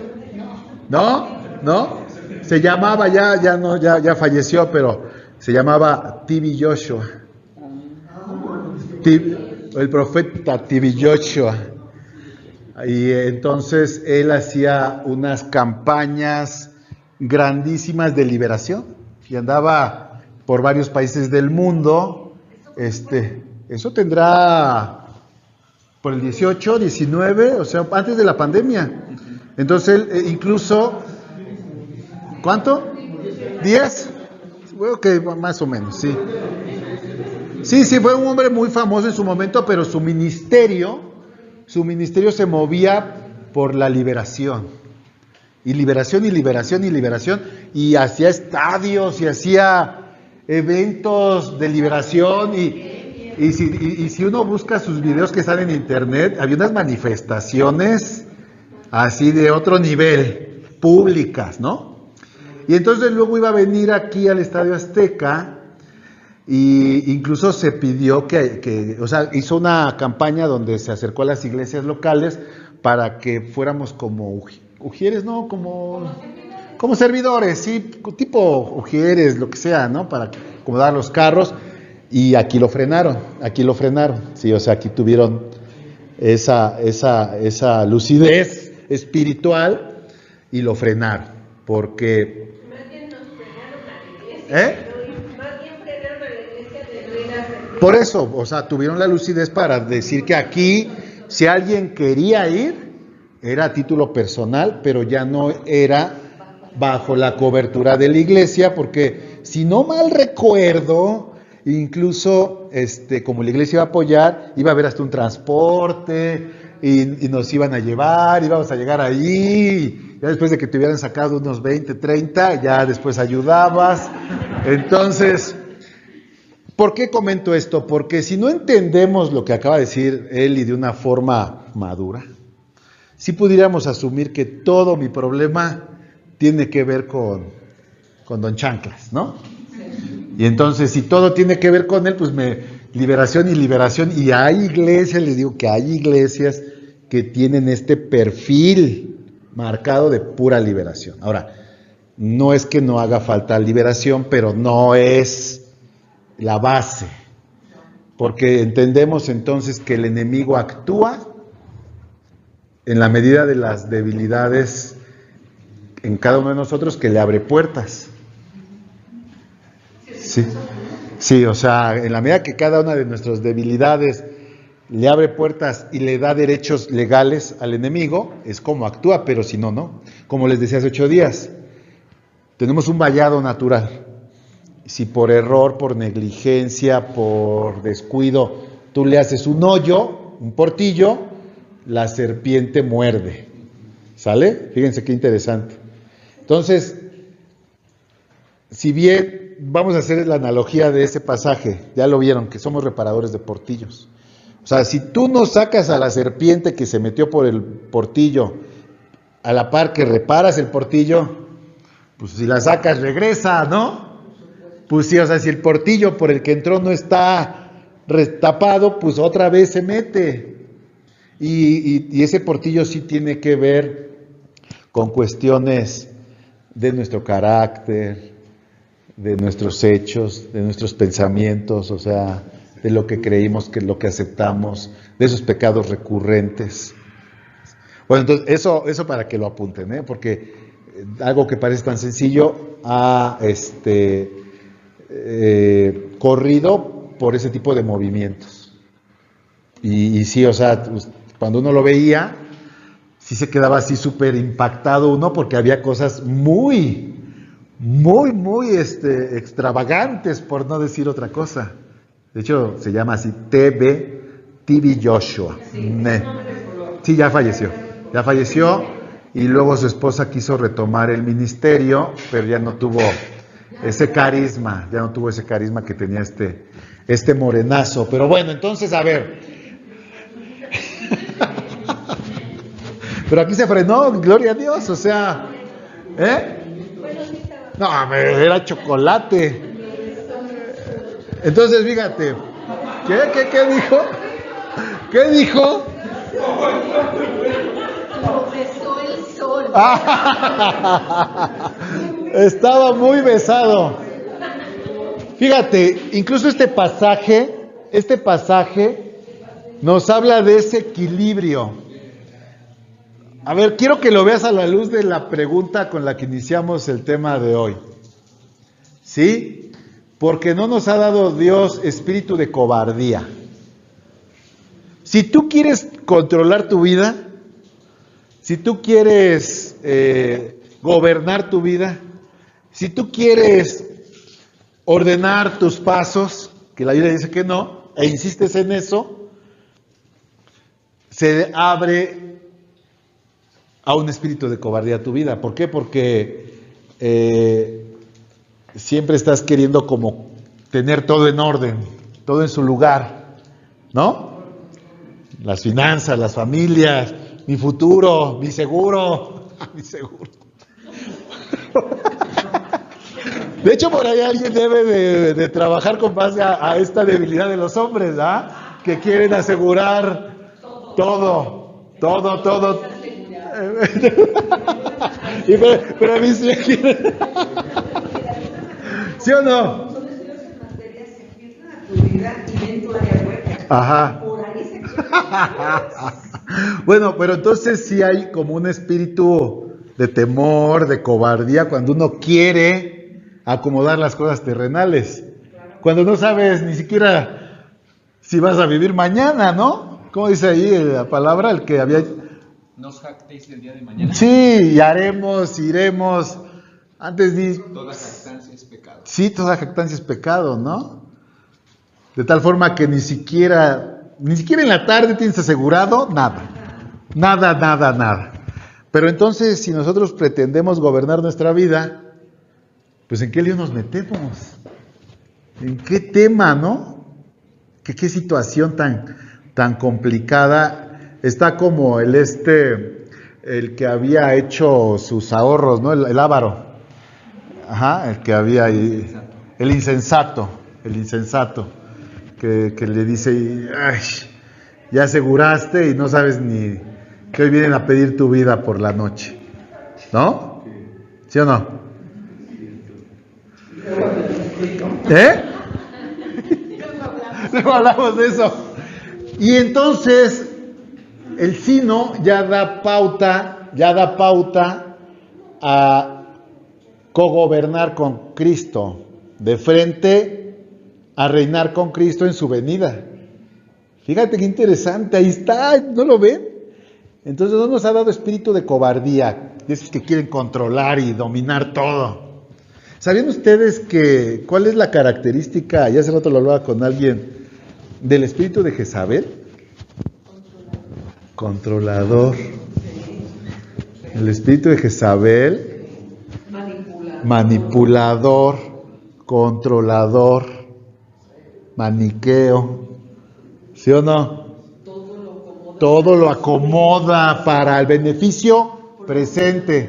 ¿No? Se llamaba, ya falleció, pero se llamaba T.B. Joshua. El profeta T.B. Joshua. Y entonces él hacía unas campañas grandísimas de liberación y andaba por varios países del mundo. Eso tendrá por el 18, 19, o sea, antes de la pandemia. Entonces él incluso, ¿cuánto? ¿10? Bueno, que más o menos, sí. Sí, fue un hombre muy famoso en su momento, pero su ministerio su ministerio se movía por la liberación. Y liberación, y liberación, y liberación. Y hacía estadios, y hacía eventos de liberación. Y si uno busca sus videos que salen en internet, había unas manifestaciones así de otro nivel, públicas, ¿no? Y entonces luego iba a venir aquí al Estadio Azteca, y incluso se pidió o sea, hizo una campaña donde se acercó a las iglesias locales para que fuéramos como ujieres, ¿no? Como servidores, sí, tipo ujieres, lo que sea, ¿no? Para acomodar los carros, y aquí lo frenaron, sí, o sea, aquí tuvieron esa lucidez espiritual y lo frenaron, porque... Por eso, o sea, tuvieron la lucidez para decir que aquí, si alguien quería ir, era a título personal, pero ya no era bajo la cobertura de la iglesia, porque si no mal recuerdo, incluso como la iglesia iba a apoyar, iba a haber hasta un transporte, y nos iban a llevar, íbamos a llegar ahí, ya después de que te hubieran sacado unos 20, 30, ya después ayudabas. Entonces, ¿por qué comento esto? Porque si no entendemos lo que acaba de decir Eli de una forma madura, sí pudiéramos asumir que todo mi problema tiene que ver con Don Chanclas, ¿no? Y entonces, si todo tiene que ver con él, pues liberación, y hay iglesias, les digo que hay iglesias que tienen este perfil marcado de pura liberación. Ahora, no es que no haga falta liberación, pero no es la base, porque entendemos entonces que el enemigo actúa en la medida de las debilidades en cada uno de nosotros, que le abre puertas. Sí, o sea, en la medida que cada una de nuestras debilidades le abre puertas y le da derechos legales al enemigo, es como actúa, pero si no, no. Como les decía hace 8 días, tenemos un vallado natural. Si por error, por negligencia, por descuido, tú le haces un hoyo, un portillo, la serpiente muerde. ¿Sale? Fíjense qué interesante. Entonces, si bien vamos a hacer la analogía de ese pasaje, ya lo vieron, que somos reparadores de portillos. O sea, si tú no sacas a la serpiente que se metió por el portillo, a la par que reparas el portillo, pues si la sacas regresa, ¿no? Pues sí, o sea, si el portillo por el que entró no está retapado, pues otra vez se mete. Y ese portillo sí tiene que ver con cuestiones de nuestro carácter, de nuestros hechos, de nuestros pensamientos, o sea, de lo que creímos, que lo que aceptamos, de esos pecados recurrentes. Bueno, entonces, eso para que lo apunten, ¿eh? Porque algo que parece tan sencillo ha corrido por ese tipo de movimientos. Y sí, o sea, cuando uno lo veía, sí se quedaba así súper impactado uno, porque había cosas muy extravagantes, por no decir otra cosa. De hecho, se llama así TV Joshua. Sí, ya falleció, y luego su esposa quiso retomar el ministerio, pero ya no tuvo ese carisma, que tenía este morenazo. Pero bueno, entonces, a ver. Pero aquí se frenó, gloria a Dios, o sea, no, era chocolate. Entonces, fíjate, ¿qué dijo? ¿Qué dijo? Como besó el sol. Estaba muy besado. Fíjate, incluso este pasaje nos habla de ese equilibrio. A ver, quiero que lo veas a la luz de la pregunta con la que iniciamos el tema de hoy. ¿Sí? Porque no nos ha dado Dios espíritu de cobardía. Si tú quieres controlar tu vida, si tú quieres gobernar tu vida, si tú quieres ordenar tus pasos, que la Biblia dice que no, e insistes en eso, se abre a un espíritu de cobardía tu vida. ¿Por qué? Porque siempre estás queriendo como tener todo en orden, todo en su lugar, ¿no? Las finanzas, las familias, mi futuro, mi seguro, mi seguro. De hecho, por ahí alguien debe de trabajar con base a esta debilidad de los hombres, ¿ah? Que quieren asegurar todo. Pero a mí sí quieren. ¿Sí o no? Ajá. Bueno, pero entonces sí hay como un espíritu de temor, de cobardía, cuando uno quiere acomodar las cosas terrenales, cuando no sabes ni siquiera si vas a vivir mañana, ¿no? ¿Cómo dice ahí la palabra? El que había... No os jactéis el día de mañana. Sí, y haremos, iremos. Antes di... Toda jactancia es pecado. Sí, toda jactancia es pecado, ¿no? De tal forma que ni siquiera en la tarde tienes asegurado nada. Pero entonces, si nosotros pretendemos gobernar nuestra vida, pues ¿en qué lío nos metemos? ¿En qué tema, no? ¿Qué situación tan complicada? Está como el que había hecho sus ahorros, ¿no? El avaro. Ajá, el que había ahí. El insensato. Que le dice, ay, ya aseguraste y no sabes ni que hoy vienen a pedir tu vida por la noche. ¿No? ¿Sí o no? Luego hablamos de eso. Y entonces el sino ya da pauta a cogobernar con Cristo, de frente a reinar con Cristo en su venida. Fíjate qué interesante, ahí está, ¿no lo ven? Entonces no nos ha dado espíritu de cobardía, de esos que quieren controlar y dominar todo. ¿Sabían ustedes cuál es la característica, ya hace rato lo hablaba con alguien, del espíritu de Jezabel? Controlador. El espíritu de Jezabel, manipulador, controlador, maniqueo. ¿Sí o no? Todo lo acomoda para el beneficio presente.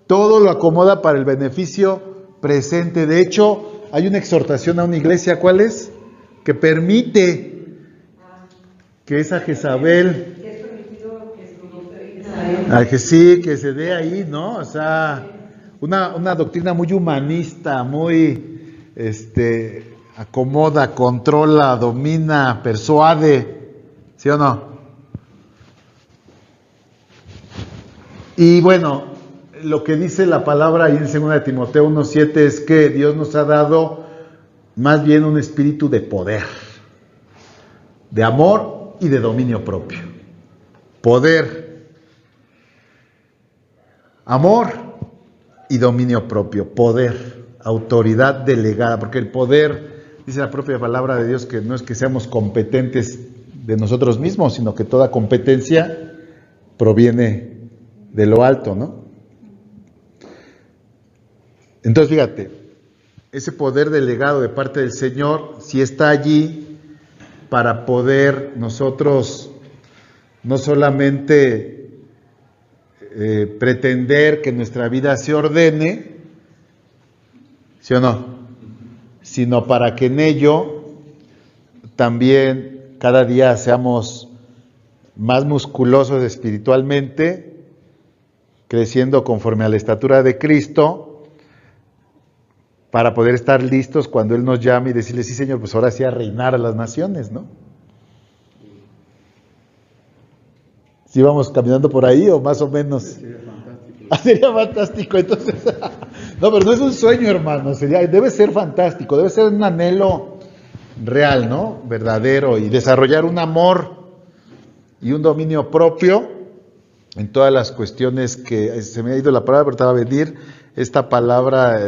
Todo lo acomoda para el beneficio presente. De hecho, hay una exhortación a una iglesia, ¿cuál es? Que permite que esa Jezabel, que se dé ahí, ¿no? O sea, una doctrina muy humanista, muy, acomoda, controla, domina, persuade, ¿sí o no? Y bueno, lo que dice la palabra ahí en 2 de Timoteo 1:7 es que Dios nos ha dado más bien un espíritu de poder, de amor y de dominio propio. Poder, amor y dominio propio. Poder, autoridad delegada, porque el poder, dice la propia palabra de Dios, que no es que seamos competentes de nosotros mismos, sino que toda competencia proviene de lo alto, ¿no? Entonces, fíjate, ese poder delegado de parte del Señor, si está allí para poder nosotros no solamente pretender que nuestra vida se ordene, ¿sí o no? Sino para que en ello también cada día seamos más musculosos espiritualmente, creciendo conforme a la estatura de Cristo, para poder estar listos cuando Él nos llame y decirle, sí Señor, pues ahora sí a reinar a las naciones, ¿no? ¿Sí vamos caminando por ahí o más o menos? Sería fantástico, entonces. No, pero no es un sueño, hermano, debe ser fantástico, debe ser un anhelo real, ¿no? Verdadero, y desarrollar un amor y un dominio propio en todas las cuestiones que se me ha ido la palabra, pero te va a venir esta palabra,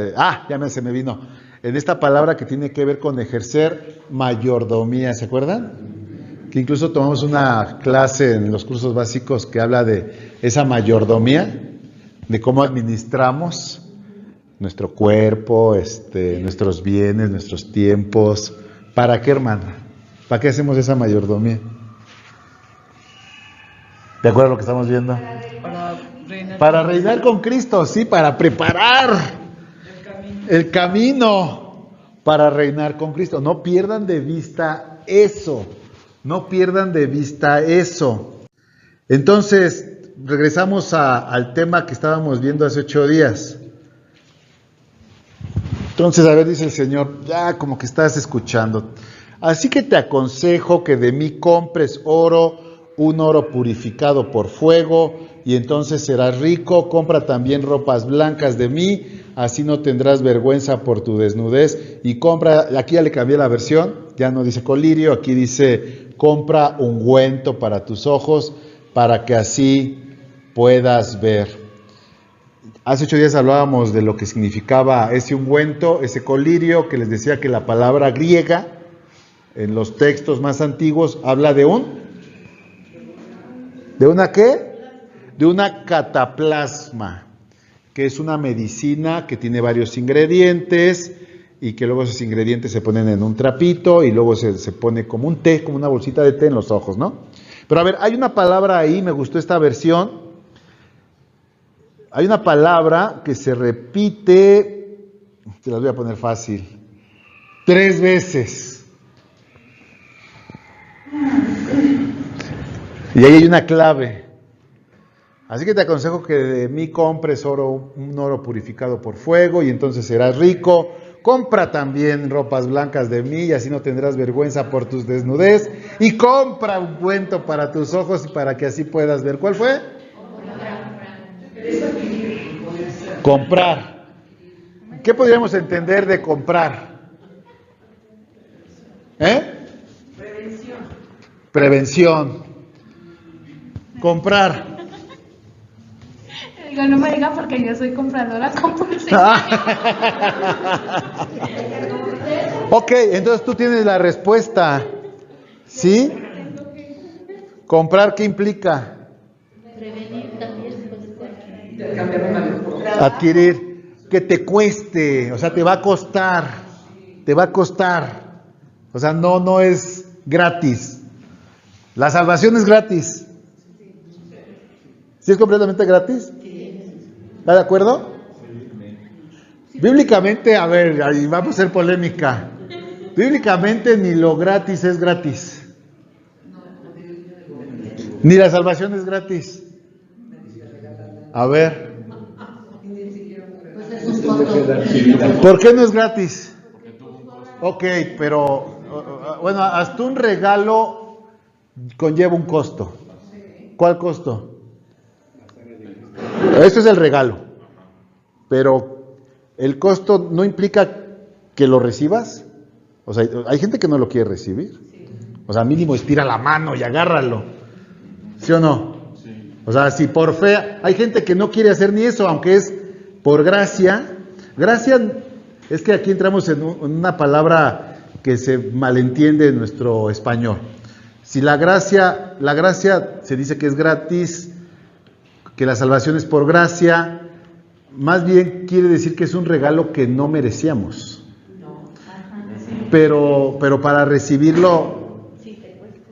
se me vino, en esta palabra que tiene que ver con ejercer mayordomía, ¿se acuerdan? que incluso tomamos una clase en los cursos básicos que habla de esa mayordomía, de cómo administramos nuestro cuerpo, nuestros bienes, nuestros tiempos. ¿Para qué, hermana? ¿Para qué hacemos esa mayordomía? ¿De acuerdo a lo que estamos viendo? Para reinar con Cristo, sí, para preparar el camino para reinar con Cristo. No pierdan de vista eso. No pierdan de vista eso. Entonces, regresamos al tema que estábamos viendo hace 8 días. Entonces, a ver, dice el Señor, ya como que estás escuchando. Así que te aconsejo que de mí compres oro, un oro purificado por fuego, y entonces serás rico. Compra también ropas blancas de mí, así no tendrás vergüenza por tu desnudez. Y compra, aquí ya le cambié la versión, ya no dice colirio, aquí dice, compra ungüento para tus ojos, para que así puedas ver. Hace 8 días hablábamos de lo que significaba ese ungüento, ese colirio, que les decía que la palabra griega, en los textos más antiguos, habla de una ¿qué? De una cataplasma, que es una medicina que tiene varios ingredientes y que luego esos ingredientes se ponen en un trapito y luego se pone como un té, como una bolsita de té en los ojos, ¿no? Pero a ver, hay una palabra ahí, me gustó esta versión, hay una palabra que se repite, te las voy a poner fácil, 3 veces. Y ahí hay una clave. Así que te aconsejo que de mí compres un oro purificado por fuego, y entonces serás rico. Compra también ropas blancas de mí, y así no tendrás vergüenza por tus desnudez. Y compra ungüento para tus ojos, y para que así puedas ver. ¿Cuál fue? Comprar. ¿Qué podríamos entender de comprar? Prevención. Comprar. Digo, no me diga porque yo soy compradora compulsiva. Ok, entonces tú tienes la respuesta. ¿Sí? ¿Comprar qué implica? Prevenir también. Adquirir. Que te cueste, o sea, te va a costar. Te va a costar. O sea, no es gratis. La salvación es gratis. ¿Sí es completamente gratis? ¿Está de acuerdo? Bíblicamente, a ver, ahí vamos a hacer polémica. Bíblicamente ni lo gratis es gratis. Ni la salvación es gratis. A ver. ¿Por qué no es gratis? Ok, pero bueno, hasta un regalo conlleva un costo. ¿Cuál costo? Eso es el regalo. Pero el costo no implica que lo recibas. O sea, hay gente que no lo quiere recibir. O sea, mínimo estira la mano y agárralo. ¿Sí o no? O sea, si por fe, hay gente que no quiere hacer ni eso, aunque es por gracia. Gracia es que aquí entramos en una palabra que se malentiende en nuestro español. Si la gracia se dice que es gratis, que la salvación es por gracia, más bien quiere decir que es un regalo que no merecíamos. Pero para recibirlo,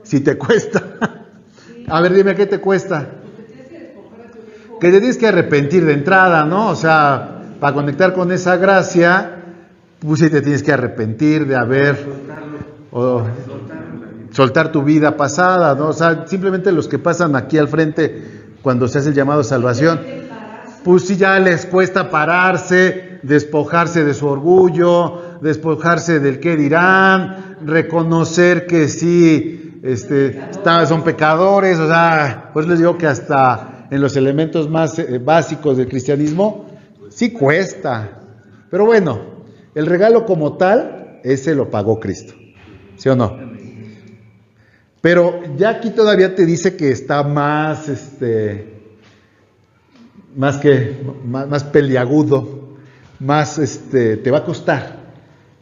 sí te cuesta. A ver, dime, ¿qué te cuesta? Que te tienes que arrepentir de entrada, ¿no? O sea, para conectar con esa gracia, pues sí te tienes que arrepentir de haber soltar tu vida pasada, ¿no? O sea, simplemente los que pasan aquí al frente cuando se hace el llamado a salvación, pues sí ya les cuesta pararse, despojarse de su orgullo, despojarse del qué dirán, reconocer que sí, son pecadores. O sea, pues les digo que hasta en los elementos más básicos del cristianismo, sí cuesta. Pero bueno, el regalo como tal, ese lo pagó Cristo. ¿Sí o no? Pero ya aquí todavía te dice que está más, más peliagudo, más, te va a costar.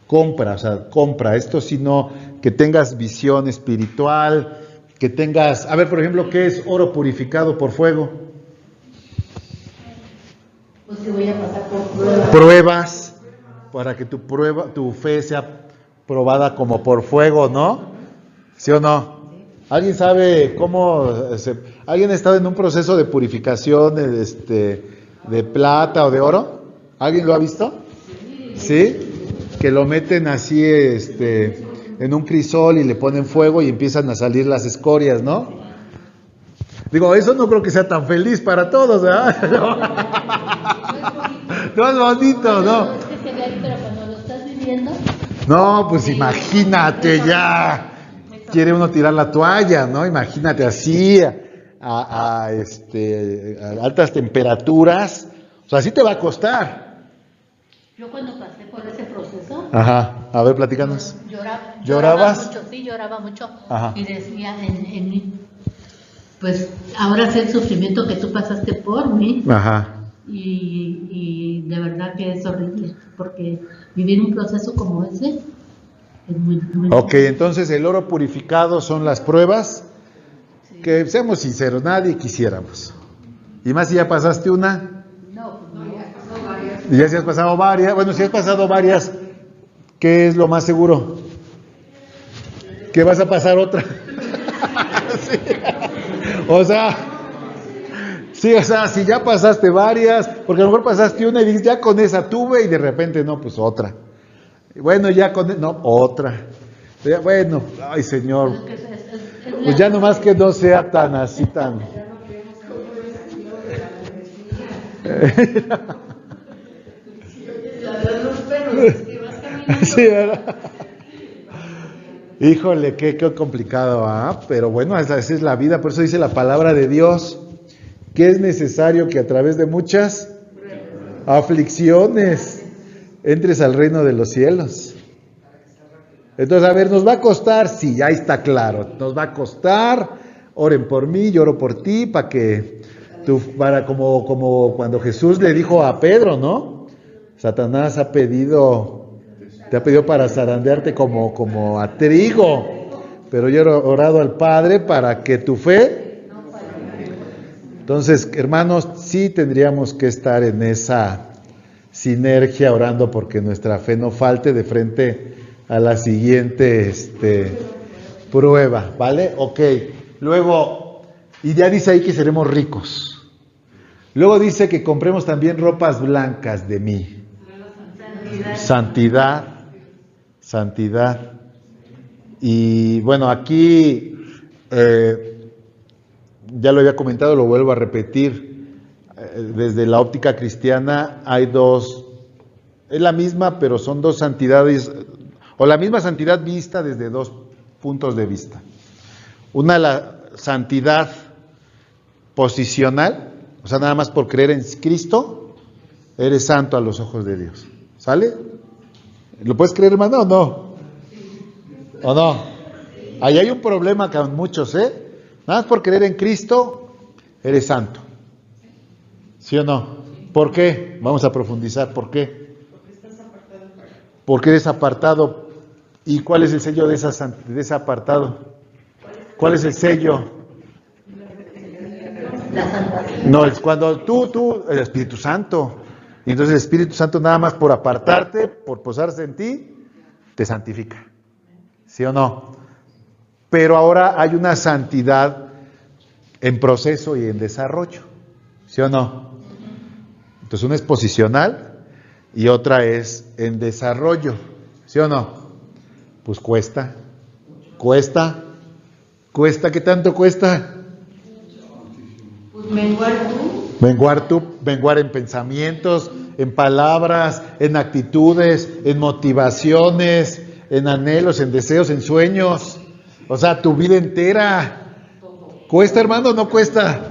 Compra, o sea, compra. Esto sino que tengas visión espiritual, que tengas, a ver, por ejemplo, ¿qué es oro purificado por fuego? Pues que voy a pasar por pruebas. Pruebas, para que tu fe sea probada como por fuego, ¿no? ¿Sí o no? ¿Alguien sabe cómo alguien ha estado en un proceso de purificación de plata o de oro? ¿Alguien lo ha visto? ¿Sí? Que lo meten así en un crisol y le ponen fuego y empiezan a salir las escorias, ¿no? Digo, eso no creo que sea tan feliz para todos, ¿verdad? No es bonito, ¿no? Pero cuando lo estás viviendo... No, pues imagínate ya. Quiere uno tirar la toalla, ¿no? Imagínate así, a altas temperaturas. O sea, así te va a costar. Yo cuando pasé por ese proceso... Ajá, a ver, platícanos. ¿Llorabas? Mucho, sí, lloraba mucho. Ajá. Y decía en mí, pues ahora sé el sufrimiento que tú pasaste por mí. Ajá. Y de verdad que es horrible, porque vivir un proceso como ese es muy Ok, entonces el oro purificado son las pruebas, sí. Que seamos sinceros, nadie quisiéramos. Y más si ya pasaste una. No, ya pasó varias. Y ya si has pasado varias, bueno, si has pasado varias, ¿qué es lo más seguro? Que vas a pasar otra. Sí. O sea, si ya pasaste varias, porque a lo mejor pasaste una y dices, ya con esa tuve, y de repente, no, pues otra. Bueno, ya con, no, otra. Bueno, ay Señor, pues ya nomás que no sea tan así, tan... Sí, ¿verdad? Híjole, qué complicado, ¿ah? Pero bueno, esa es la vida, por eso dice la palabra de Dios, que es necesario que a través de muchas aflicciones entres al reino de los cielos. Entonces, a ver, ¿nos va a costar? Sí, ya está claro, nos va a costar. Oren por mí, yo oro por ti, como cuando Jesús le dijo a Pedro, ¿no? Satanás te ha pedido para zarandearte como a trigo, pero yo he orado al Padre para que tu fe... Entonces, hermanos, sí tendríamos que estar en esa sinergia orando porque nuestra fe no falte de frente a la siguiente prueba, ¿vale? Ok, luego, y ya dice ahí que seremos ricos. Luego dice que compremos también ropas blancas de mí. Santidad. Y bueno, aquí ya lo había comentado, lo vuelvo a repetir. Desde la óptica cristiana hay dos, es la misma, pero son dos santidades, o la misma santidad vista desde dos puntos de vista. Una, la santidad posicional, o sea, nada más por creer en Cristo, eres santo a los ojos de Dios. ¿Sale? ¿Lo puedes creer, hermano, o no? ¿O no? Ahí hay un problema con muchos, ¿eh? Nada más por creer en Cristo, eres santo. ¿Sí o no? ¿Por qué? Vamos a profundizar. ¿Por qué? Porque eres apartado. ¿Y cuál es el sello de ese apartado? ¿Cuál es el sello? No, es cuando tú, el Espíritu Santo. Y entonces el Espíritu Santo nada más por apartarte, por posarse en ti, te santifica. ¿Sí o no? Pero ahora hay una santidad en proceso y en desarrollo. ¿Sí o no? Entonces una es posicional y otra es en desarrollo. ¿Sí o no? Pues cuesta. ¿Qué tanto cuesta? Pues menguar en pensamientos, en palabras, en actitudes, en motivaciones, en anhelos, en deseos, en sueños. O sea, tu vida entera. ¿Cuesta, hermano, o no cuesta?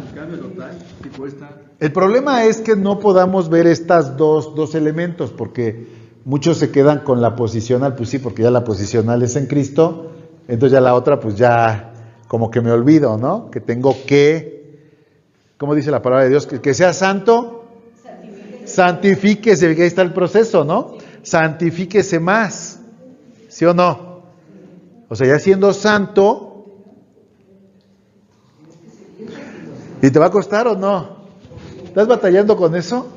El problema es que no podamos ver estas dos elementos, porque muchos se quedan con la posicional, pues sí, porque ya la posicional es en Cristo, entonces ya la otra, pues ya como que me olvido, ¿no? Que tengo que, ¿cómo dice la palabra de Dios? Que sea santo, santifíquese, ahí está el proceso, ¿no? Santifíquese más, ¿sí o no? O sea, ya siendo santo, ¿Y te va a costar o no? ¿Estás batallando con eso?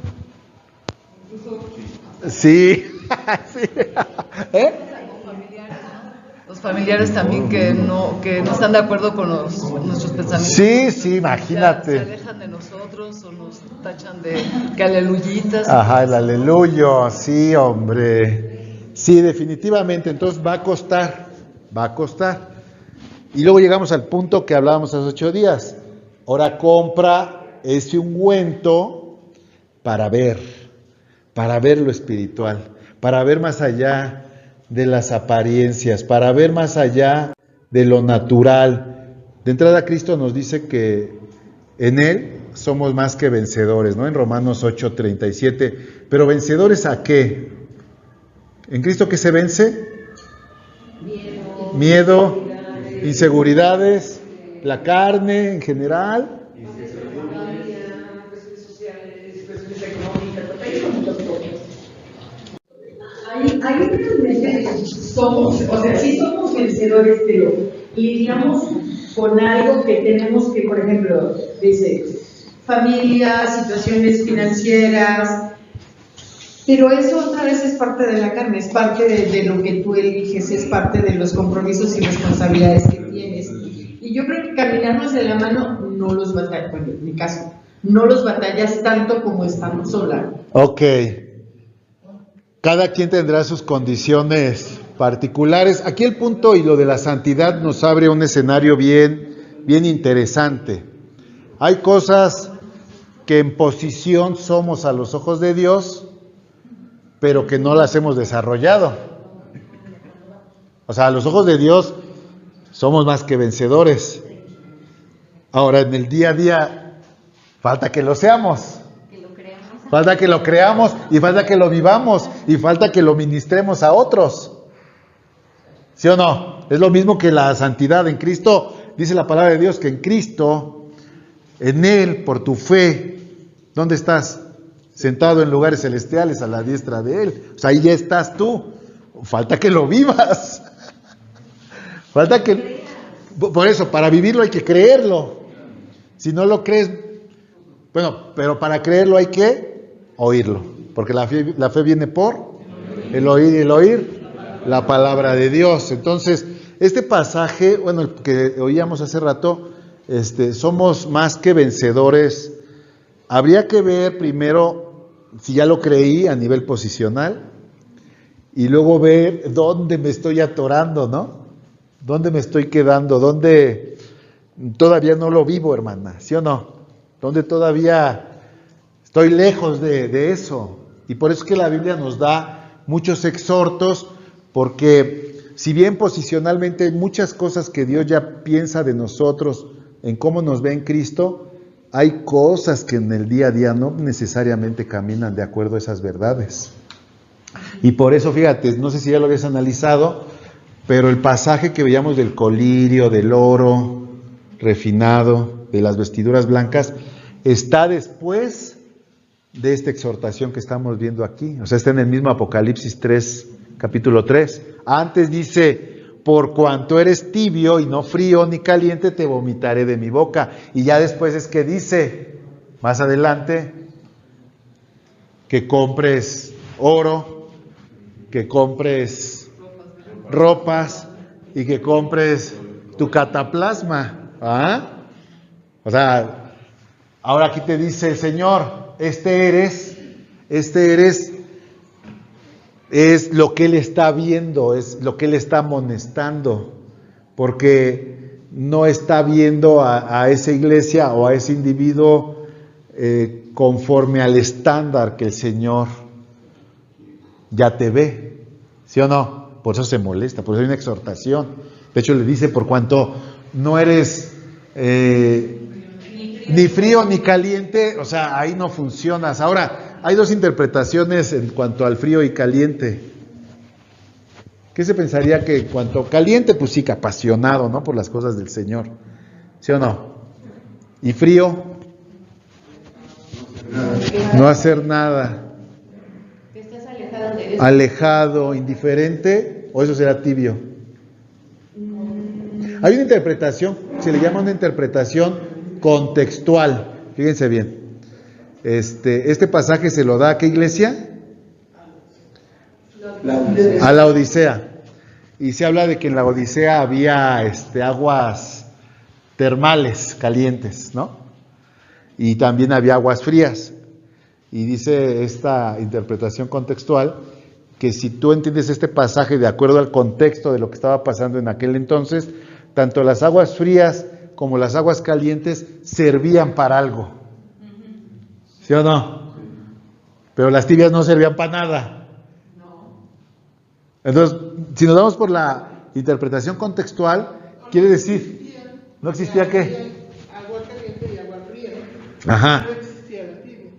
Sí. Sí. ¿Eh? Los familiares también que no están de acuerdo con nuestros pensamientos. Sí, sí, imagínate. Se alejan de nosotros o nos tachan de que aleluyitas. Ajá, el aleluyo, sí, hombre. Sí, definitivamente, entonces va a costar. Y luego llegamos al punto que hablábamos hace 8 días. Ahora compra ese ungüento para ver lo espiritual, para ver más allá de las apariencias, para ver más allá de lo natural. De entrada, Cristo nos dice que en Él somos más que vencedores, ¿no? En Romanos 8:37. Pero ¿vencedores a qué? ¿En Cristo qué se vence? Miedo, inseguridades, la carne en general. Ahí realmente somos, o sea, sí somos vencedores, pero lidiamos con algo que tenemos que, por ejemplo, dice, familia, situaciones financieras, pero eso otra vez es parte de la carne, es parte de lo que tú eliges, es parte de los compromisos y responsabilidades que tienes. Y yo creo que caminarnos de la mano no los batallas, bueno, en mi caso, no los batallas tanto como estamos solas. Ok. Cada quien tendrá sus condiciones particulares. Aquí el punto y lo de la santidad nos abre un escenario bien interesante. Hay cosas que en posición somos a los ojos de Dios, pero que no las hemos desarrollado. O sea, a los ojos de Dios somos más que vencedores. Ahora, en el día a día, falta que lo seamos. Falta que lo creamos y falta que lo vivamos y falta que lo ministremos a otros. ¿Sí o no? Es lo mismo que la santidad en Cristo. Dice la palabra de Dios que en Cristo, en Él, por tu fe, ¿dónde estás? Sentado en lugares celestiales a la diestra de Él. O sea, ahí ya estás tú. Falta que lo vivas. Falta que... Por eso, para vivirlo hay que creerlo. Si no lo crees... Bueno, pero para creerlo hay que oírlo. Porque la fe viene por el oír y el oír la palabra de Dios. Entonces, este pasaje, bueno, el que oíamos hace rato, somos más que vencedores. Habría que ver primero si ya lo creí a nivel posicional y luego ver dónde me estoy atorando, ¿no? ¿Dónde me estoy quedando? ¿Dónde todavía no lo vivo, hermana? ¿Sí o no? ¿Dónde todavía estoy lejos de eso? Y por eso es que la Biblia nos da muchos exhortos, porque si bien posicionalmente hay muchas cosas que Dios ya piensa de nosotros, en cómo nos ve en Cristo, hay cosas que en el día a día no necesariamente caminan de acuerdo a esas verdades. Y por eso, fíjate, no sé si ya lo habías analizado, pero el pasaje que veíamos del colirio, del oro refinado, de las vestiduras blancas, está después de esta exhortación que estamos viendo aquí. O sea, está en el mismo Apocalipsis 3, capítulo 3. Antes dice, por cuanto eres tibio y no frío ni caliente, te vomitaré de mi boca. Y ya después es que dice, más adelante, que compres oro, que compres ropas y que compres tu cataplasma. ¿Ah? O sea, ahora aquí te dice el Señor, este eres, es lo que Él está viendo, es lo que Él está amonestando, porque no está viendo a esa iglesia o a ese individuo conforme al estándar que el Señor ya te ve, ¿sí o no? Por eso se molesta, por eso hay una exhortación. De hecho le dice, por cuanto no eres ni frío ni caliente, o sea, ahí no funcionas. Ahora, hay dos interpretaciones en cuanto al frío y caliente. ¿Qué se pensaría que en cuanto caliente, pues sí, que apasionado, ¿no? Por las cosas del Señor, ¿sí o no? Y frío, no hacer nada. Que estás alejado de Dios. Alejado, indiferente, o eso será tibio. Hay una interpretación, se le llama una interpretación contextual. Fíjense bien. Este pasaje se lo da ¿a qué iglesia? A la Odisea. Y se habla de que en la Odisea había aguas termales calientes, ¿no? Y también había aguas frías. Y dice esta interpretación contextual que si tú entiendes este pasaje de acuerdo al contexto de lo que estaba pasando en aquel entonces, tanto las aguas frías como las aguas calientes servían para algo. ¿Sí o no? Pero las tibias no servían para nada. Entonces, si nos vamos por la interpretación contextual, quiere decir, ¿no existía qué? Agua caliente y agua fría. Ajá. No existía la tibia.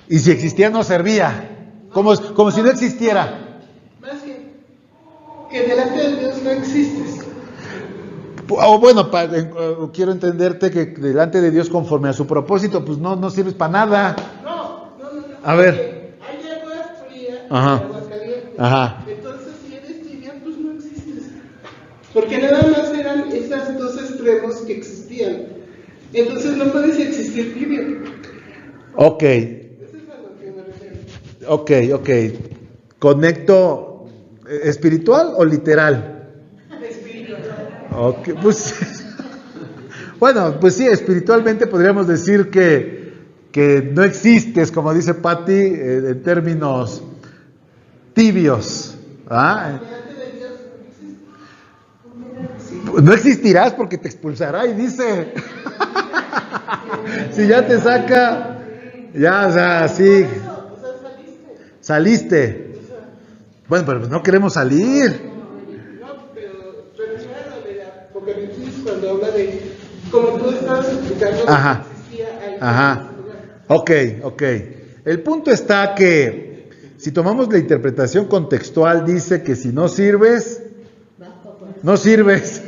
Y si existía, no servía. Como si no existiera. Más que delante de Dios no existes. O bueno, quiero entenderte que delante de Dios, conforme a su propósito, pues no sirves para nada. No. A ver. Hay agua fría y Ajá. agua caliente. Ajá. Entonces, si eres tibia, pues no existes. Porque nada más eran esos dos extremos que existían. Entonces no puedes existir tibio. Ok. Eso es a lo que me refiero. Ok. ¿Conecto espiritual o literal? Ok, pues bueno, pues sí, espiritualmente podríamos decir que no existes, como dice Patti, en términos tibios. ¿Ah? No existirás porque te expulsará y dice, si ya te saca, ya, o sea, sí, saliste. Bueno, pero no queremos salir. Cuando habla de, como tú estabas explicando, Ajá. existía algo. Ajá. Ok. El punto está que si tomamos la interpretación contextual, dice que si no sirves, no sirves.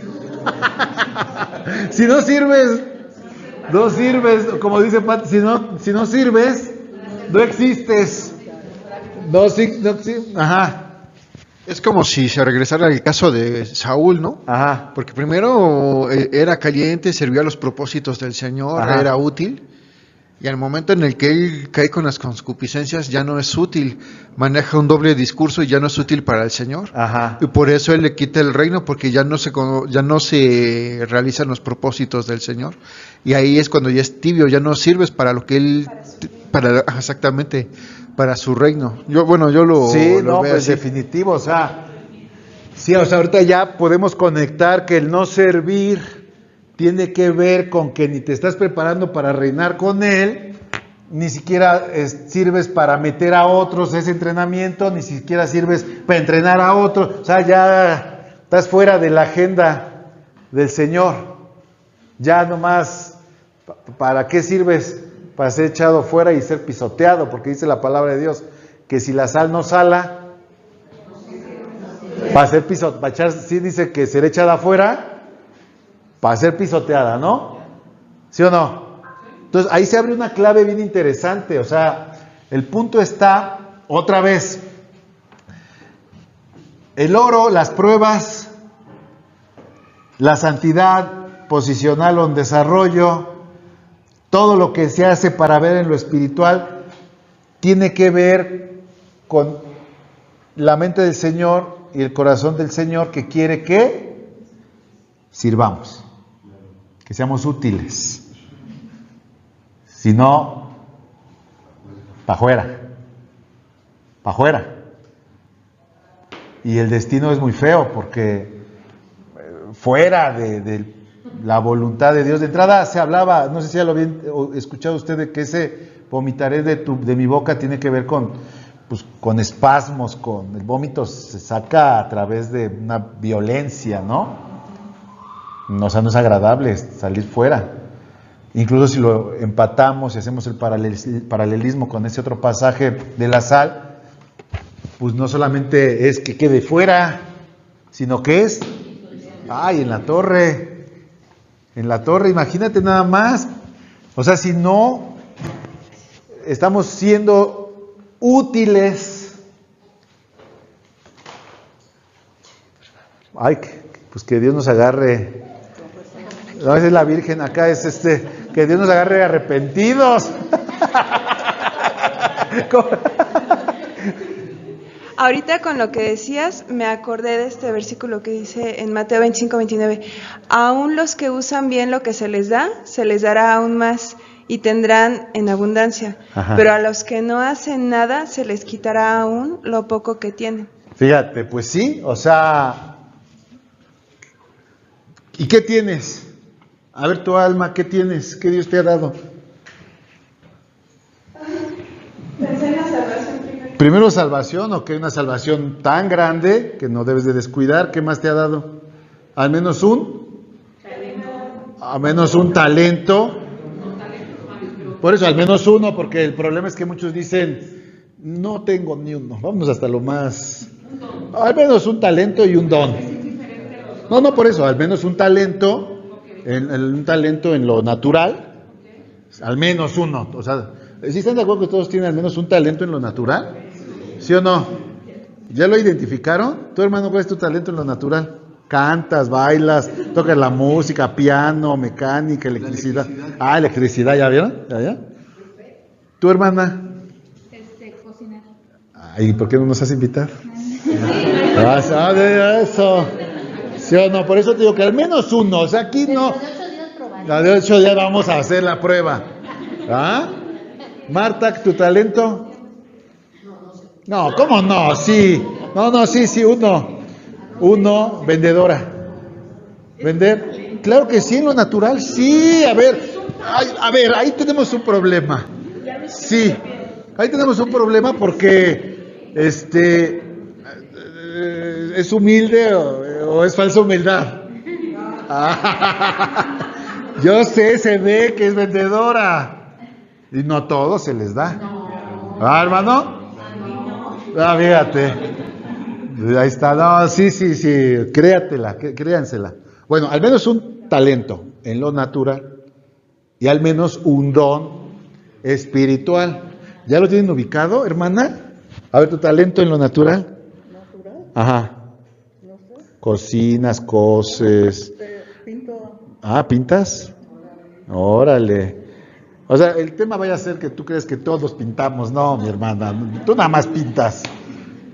Si no sirves, no sirves. Como dice Pat, si no sirves, no existes. Ajá. Es como si se regresara al caso de Saúl, ¿no? Ajá. Porque primero era caliente, servía a los propósitos del Señor, Ajá. era útil. Y al momento en el que él cae con las concupiscencias ya no es útil, maneja un doble discurso y ya no es útil para el Señor. Ajá. Y por eso él le quita el reino, porque ya no se realizan los propósitos del Señor. Y ahí es cuando ya es tibio, ya no sirves para lo que él, exactamente, para su reino. Yo lo sí, lo veo pues así. definitivo, o sea, sí, o sea, ahorita ya podemos conectar que el no servir tiene que ver con que ni te estás preparando para reinar con él, ni siquiera sirves para meter a otros ese entrenamiento, ni siquiera sirves para entrenar a otros, o sea, ya estás fuera de la agenda del Señor. Ya nomás, ¿para qué sirves? Para ser echado fuera y ser pisoteado, porque dice la palabra de Dios que si la sal no sala, para ser pisoteada, sí dice que será echada afuera para ser pisoteada, ¿no? ¿Sí o no? Entonces ahí se abre una clave bien interesante, o sea, el punto está, otra vez, el oro, las pruebas, la santidad posicional o en desarrollo, todo lo que se hace para ver en lo espiritual, tiene que ver con la mente del Señor y el corazón del Señor, que quiere que sirvamos, que seamos útiles. Si no, para afuera. Y el destino es muy feo, porque fuera de la voluntad de Dios. De entrada se hablaba, no sé si ya lo había escuchado usted, de que ese vomitaré de mi boca tiene que ver con espasmos, con el vómito se saca a través de una violencia, ¿no? O sea, no es agradable salir fuera. Incluso si lo empatamos y hacemos el paralelismo con ese otro pasaje de la sal, pues no solamente es que quede fuera, sino que es, en la torre, imagínate nada más. O sea, si no estamos siendo útiles, pues que Dios nos agarre. A veces la Virgen acá es Que Dios nos agarre arrepentidos. Ahorita con lo que decías, me acordé de este versículo que dice en Mateo 25:29. Aún los que usan bien lo que se les dará aún más y tendrán en abundancia. Ajá. Pero a los que no hacen nada, se les quitará aún lo poco que tienen. Fíjate, pues sí, o sea, ¿y qué tienes? A ver tu alma, ¿qué tienes? ¿Qué Dios te ha dado? Pensé en la salvación primero salvación, o que una salvación tan grande que no debes de descuidar. ¿Qué más te ha dado? Al menos un talento. Por eso, al menos uno, porque el problema es que muchos dicen, no tengo ni uno. Vámonos hasta lo más. Al menos un talento y un don. No, por eso, al menos un talento, un talento en lo natural, al menos uno. O sea, ¿sí están de acuerdo que todos tienen al menos un talento en lo natural? ¿Sí o no? ¿Ya lo identificaron? ¿Tu hermano cuál es tu talento en lo natural? Cantas, bailas, tocas la música, piano, mecánica, electricidad. Ah, electricidad, ¿ya vieron? ¿Ya? ¿Tu hermana? Cocinar. Ay, ¿por qué no nos has invitado? Eso. ¿Sí o no? Por eso te digo que al menos uno. O sea, aquí no. La de 8 días vamos a hacer la prueba. ¿Ah? Marta, ¿tu talento? No, ¿cómo no? Sí. No, sí, uno, vendedora. ¿Vender? Claro que sí, en lo natural, sí. A ver, ahí tenemos un problema. Sí, ahí tenemos un problema porque ¿es humilde o es falsa humildad? Yo sé, se ve que es vendedora. Y no a todos se les da. ¿Ah, hermano? Ah, fíjate. Ahí está. No, sí. Créansela. Bueno, al menos un talento en lo natural y al menos un don espiritual. ¿Ya lo tienen ubicado, hermana? A ver, tu talento en lo natural. Ajá. Cocinas, coses. Pinto. Ah, ¿pintas? Órale. O sea, el tema vaya a ser que tú crees que todos pintamos. No, mi hermana, tú nada más pintas.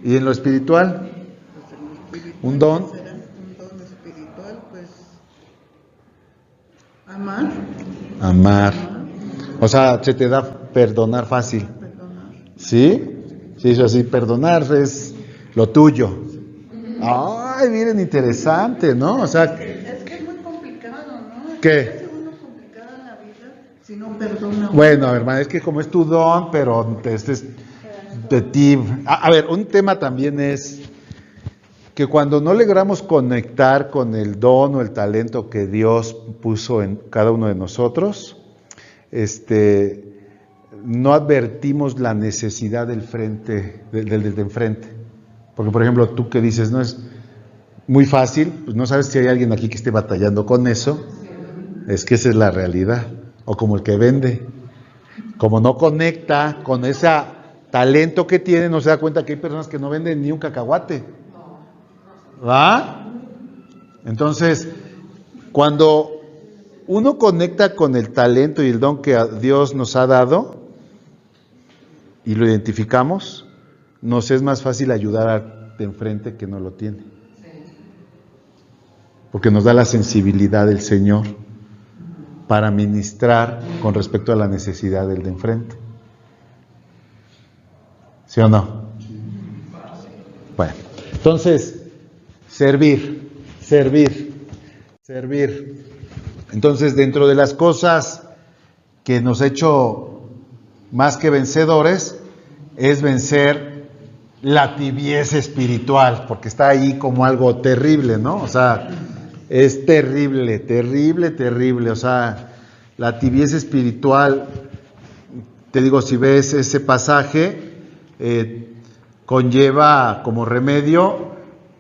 ¿Y en lo espiritual? ¿Un don? Un don espiritual, pues, amar. O sea, se te da perdonar fácil. ¿Sí? Sí, eso así, perdonar es lo tuyo. Ay, miren, interesante, ¿no? O sea, es que es muy complicado, ¿no? ¿Qué? Si no perdona. Bueno, hermana, es que como es tu don, pero este es de ti. A ver, un tema también es que cuando no logramos conectar con el don o el talento que Dios puso en cada uno de nosotros, no advertimos la necesidad del de enfrente. Porque, por ejemplo, tú que dices, no es muy fácil, pues no sabes si hay alguien aquí que esté batallando con eso. Es que esa es la realidad. O como el que vende, como no conecta con ese talento que tiene, no se da cuenta que hay personas que no venden ni un cacahuate. ¿Va? Entonces, cuando uno conecta con el talento y el don que Dios nos ha dado y lo identificamos, nos es más fácil ayudar al de enfrente que no lo tiene. Porque nos da la sensibilidad del Señor para ministrar con respecto a la necesidad del de enfrente. ¿Sí o no? Bueno, entonces, servir. Entonces, dentro de las cosas que nos ha hecho más que vencedores, es vencer la tibieza espiritual, porque está ahí como algo terrible, ¿no? O sea, es terrible. O sea, la tibieza espiritual, te digo, si ves ese pasaje, conlleva como remedio,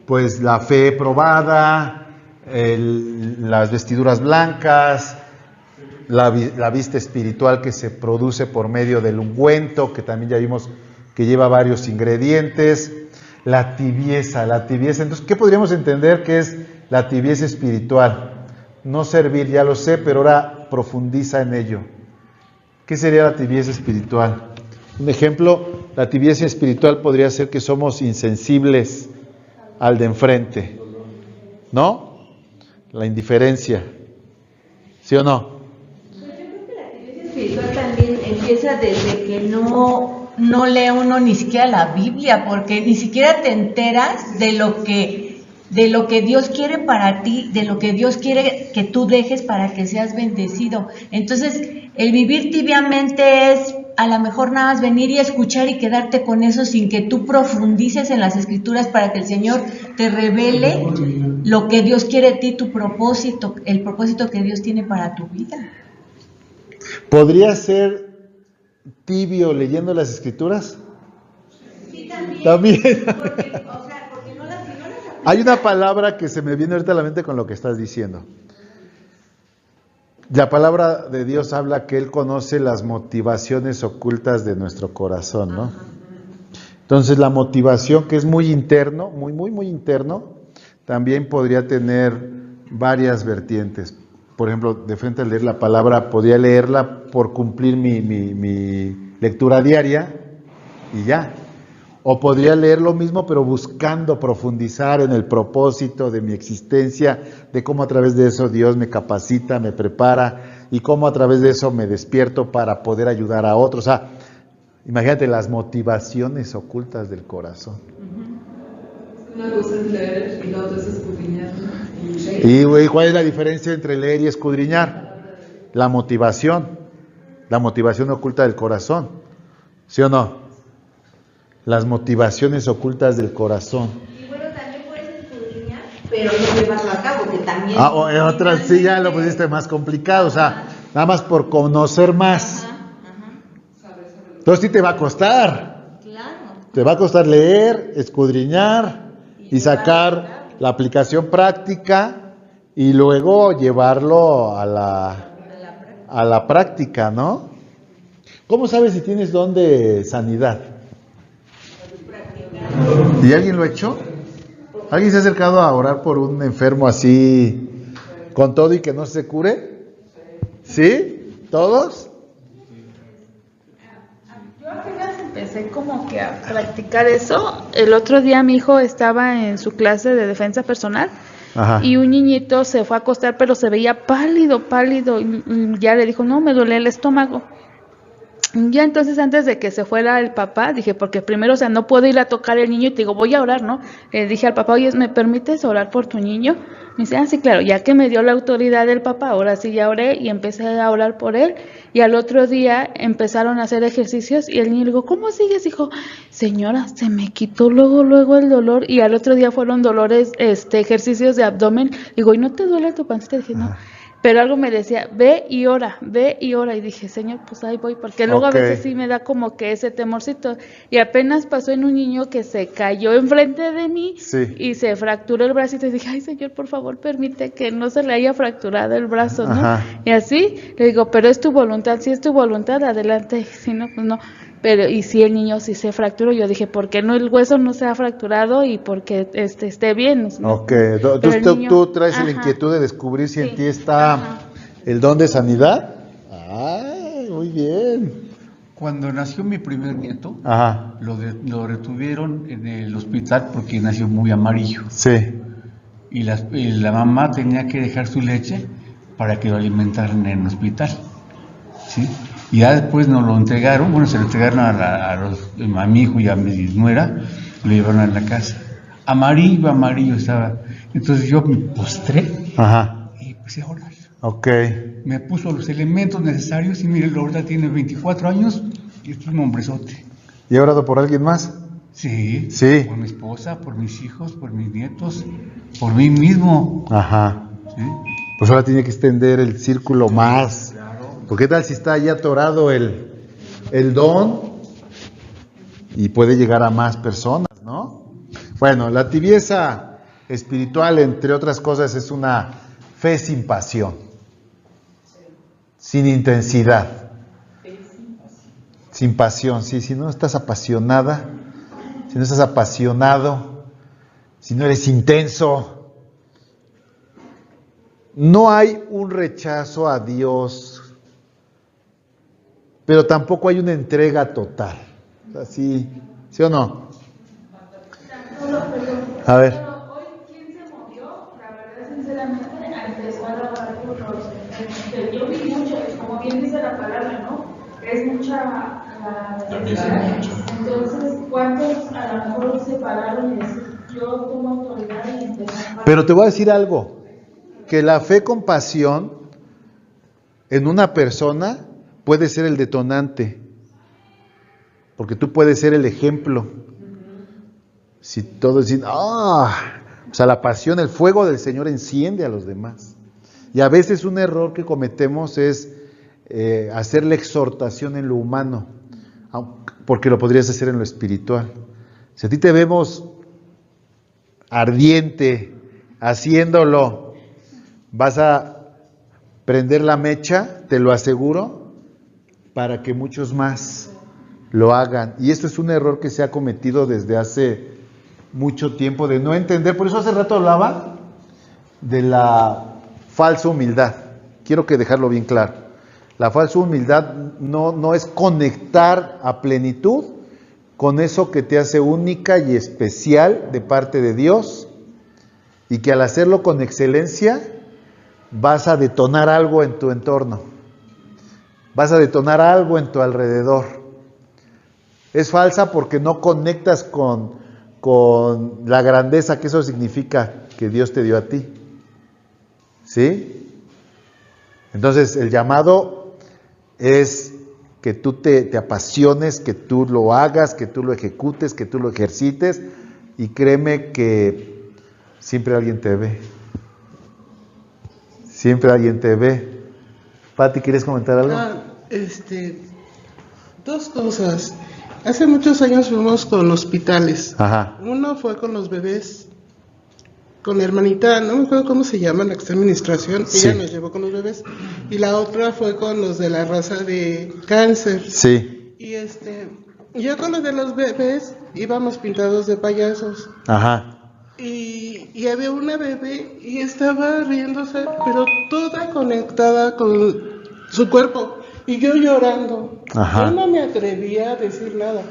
pues la fe probada, las vestiduras blancas, la vista espiritual que se produce por medio del ungüento, que también ya vimos que lleva varios ingredientes, la tibieza. Entonces, ¿qué podríamos entender que es la tibieza espiritual? No servir, ya lo sé, pero ahora profundiza en ello. ¿Qué sería la tibieza espiritual? Un ejemplo, la tibieza espiritual podría ser que somos insensibles al de enfrente, ¿no? La indiferencia, ¿sí o no? Pues yo creo que la tibieza espiritual también empieza desde que no lee uno ni siquiera la Biblia, porque ni siquiera te enteras de lo que Dios quiere para ti, de lo que Dios quiere que tú dejes para que seas bendecido. Entonces, el vivir tibiamente es a lo mejor nada más venir y escuchar y quedarte con eso sin que tú profundices en las Escrituras para que el Señor te revele lo que Dios quiere de ti, tu propósito, el propósito que Dios tiene para tu vida. ¿Podría ser tibio leyendo las Escrituras? Sí, también. También. Porque Hay una palabra que se me viene ahorita a la mente con lo que estás diciendo. La palabra de Dios habla que Él conoce las motivaciones ocultas de nuestro corazón, ¿no? Entonces la motivación, que es muy interno, muy interno, también podría tener varias vertientes. Por ejemplo, de frente al leer la palabra, podría leerla por cumplir mi lectura diaria y ya. O podría leer lo mismo, pero buscando profundizar en el propósito de mi existencia, de cómo a través de eso Dios me capacita, me prepara, y cómo a través de eso me despierto para poder ayudar a otros. O sea, imagínate las motivaciones ocultas del corazón. Una cosa es leer y la otra es escudriñar. ¿Y cuál es la diferencia entre leer y escudriñar? La motivación oculta del corazón, ¿sí o no? Las motivaciones ocultas del corazón. Y bueno, también puedes escudriñar, pero no llevarlo a cabo, que también... en otras sí ya lo pusiste más complicado, o sea, nada más por conocer más. Entonces sí te va a costar. Claro. Te va a costar leer, escudriñar y sacar la aplicación práctica y luego llevarlo a la práctica, ¿no? ¿Cómo sabes si tienes don de sanidad? ¿Y alguien lo ha hecho? ¿Alguien se ha acercado a orar por un enfermo así, con todo y que no se cure? ¿Sí? ¿Todos? Yo apenas empecé como que a practicar eso. El otro día mi hijo estaba en su clase de defensa personal. Ajá. Y un niñito se fue a acostar, pero se veía pálido, y ya le dijo, no, me duele el estómago. Ya entonces antes de que se fuera el papá, dije, porque primero, o sea, no puedo ir a tocar el niño y te digo, voy a orar, ¿no? Le dije al papá, oye, ¿me permites orar por tu niño? Me dice, sí, claro, ya que me dio la autoridad del papá, ahora sí ya oré y empecé a orar por él. Y al otro día empezaron a hacer ejercicios y el niño le digo, ¿cómo sigues? Dijo, señora, se me quitó luego el dolor. Y al otro día fueron dolores, ejercicios de abdomen. Digo, ¿y no te duele tu pancita? Dije, no. Pero algo me decía, ve y ora, y dije, Señor, pues ahí voy, porque luego a veces sí me da como que ese temorcito, y apenas pasó en un niño que se cayó enfrente de mí, y se fracturó el bracito, y dije, ay Señor, por favor, permite que no se le haya fracturado el brazo, ¿no? Ajá. Y así, le digo, pero es tu voluntad, si es tu voluntad, adelante, si no, pues no. Pero, y si el niño sí se fracturó, yo dije, ¿por qué no el hueso no se ha fracturado y porque esté bien? ¿No? Ok, entonces tú traes la inquietud de descubrir si en ti está el don de sanidad. ¡Ay, muy bien! Cuando nació mi primer nieto, lo retuvieron en el hospital porque nació muy amarillo. Sí. Y la mamá tenía que dejar su leche para que lo alimentaran en el hospital. ¿Sí? Y ya después nos lo entregaron, se lo entregaron a mi hijo y a mi nuera, lo llevaron a la casa. Amarillo estaba. Entonces yo me postré y empecé a orar. Okay. Me puso los elementos necesarios y mire, ahorita tiene 24 años y es un hombrezote. ¿Y ha orado por alguien más? Sí. Por mi esposa, por mis hijos, por mis nietos, por mí mismo. Ajá. ¿Sí? Pues ahora tiene que extender el círculo más. Porque tal si está ya atorado el don y puede llegar a más personas, ¿no? Bueno, la tibieza espiritual, entre otras cosas, es una fe sin pasión, sin intensidad, sin pasión. Sí, si no estás apasionada, si no estás apasionado, si no eres intenso, no hay un rechazo a Dios, pero tampoco hay una entrega total. ¿Sí o no? A ver. Hoy, ¿quién se movió? La verdad, sinceramente, empezó a lavar por los... Yo vi mucho, como bien dice la palabra, ¿no? Es mucha la necesidad. Entonces, ¿cuántos a lo mejor se pararon y decir, yo tomo autoridad y empezar a... Pero te voy a decir algo, que la fe con pasión en una persona puede ser el detonante, porque tú puedes ser el ejemplo. Si todos dicen, o sea, la pasión, el fuego del Señor enciende a los demás. Y a veces un error que cometemos es hacer la exhortación en lo humano, porque lo podrías hacer en lo espiritual. Si a ti te vemos ardiente haciéndolo, vas a prender la mecha, te lo aseguro, para que muchos más lo hagan. Y esto es un error que se ha cometido desde hace mucho tiempo, de no entender. Por eso hace rato hablaba de la falsa humildad. Quiero que dejarlo bien claro. La falsa humildad no es conectar a plenitud con eso que te hace única y especial de parte de Dios, y que al hacerlo con excelencia vas a detonar algo en tu entorno, vas a detonar algo en tu alrededor. Es falsa porque no conectas con la grandeza que eso significa que Dios te dio a ti. ¿Sí? Entonces el llamado es que tú te apasiones, que tú lo hagas, que tú lo ejecutes, que tú lo ejercites, y créeme que siempre alguien te ve. Siempre alguien te ve. Pati, ¿quieres comentar algo? Dos cosas. Hace muchos años fuimos con hospitales. Ajá. Uno fue con los bebés, con la hermanita, no me acuerdo cómo se llama, la que está en administración, Sí. ella nos llevó con los bebés. Y la otra fue con los de la raza de cáncer. Sí. Y ya con los de los bebés íbamos pintados de payasos. Ajá. Y había una bebé y estaba riéndose, pero toda conectada con su cuerpo. Y yo llorando. Ajá. Yo no me atrevía a decir nada.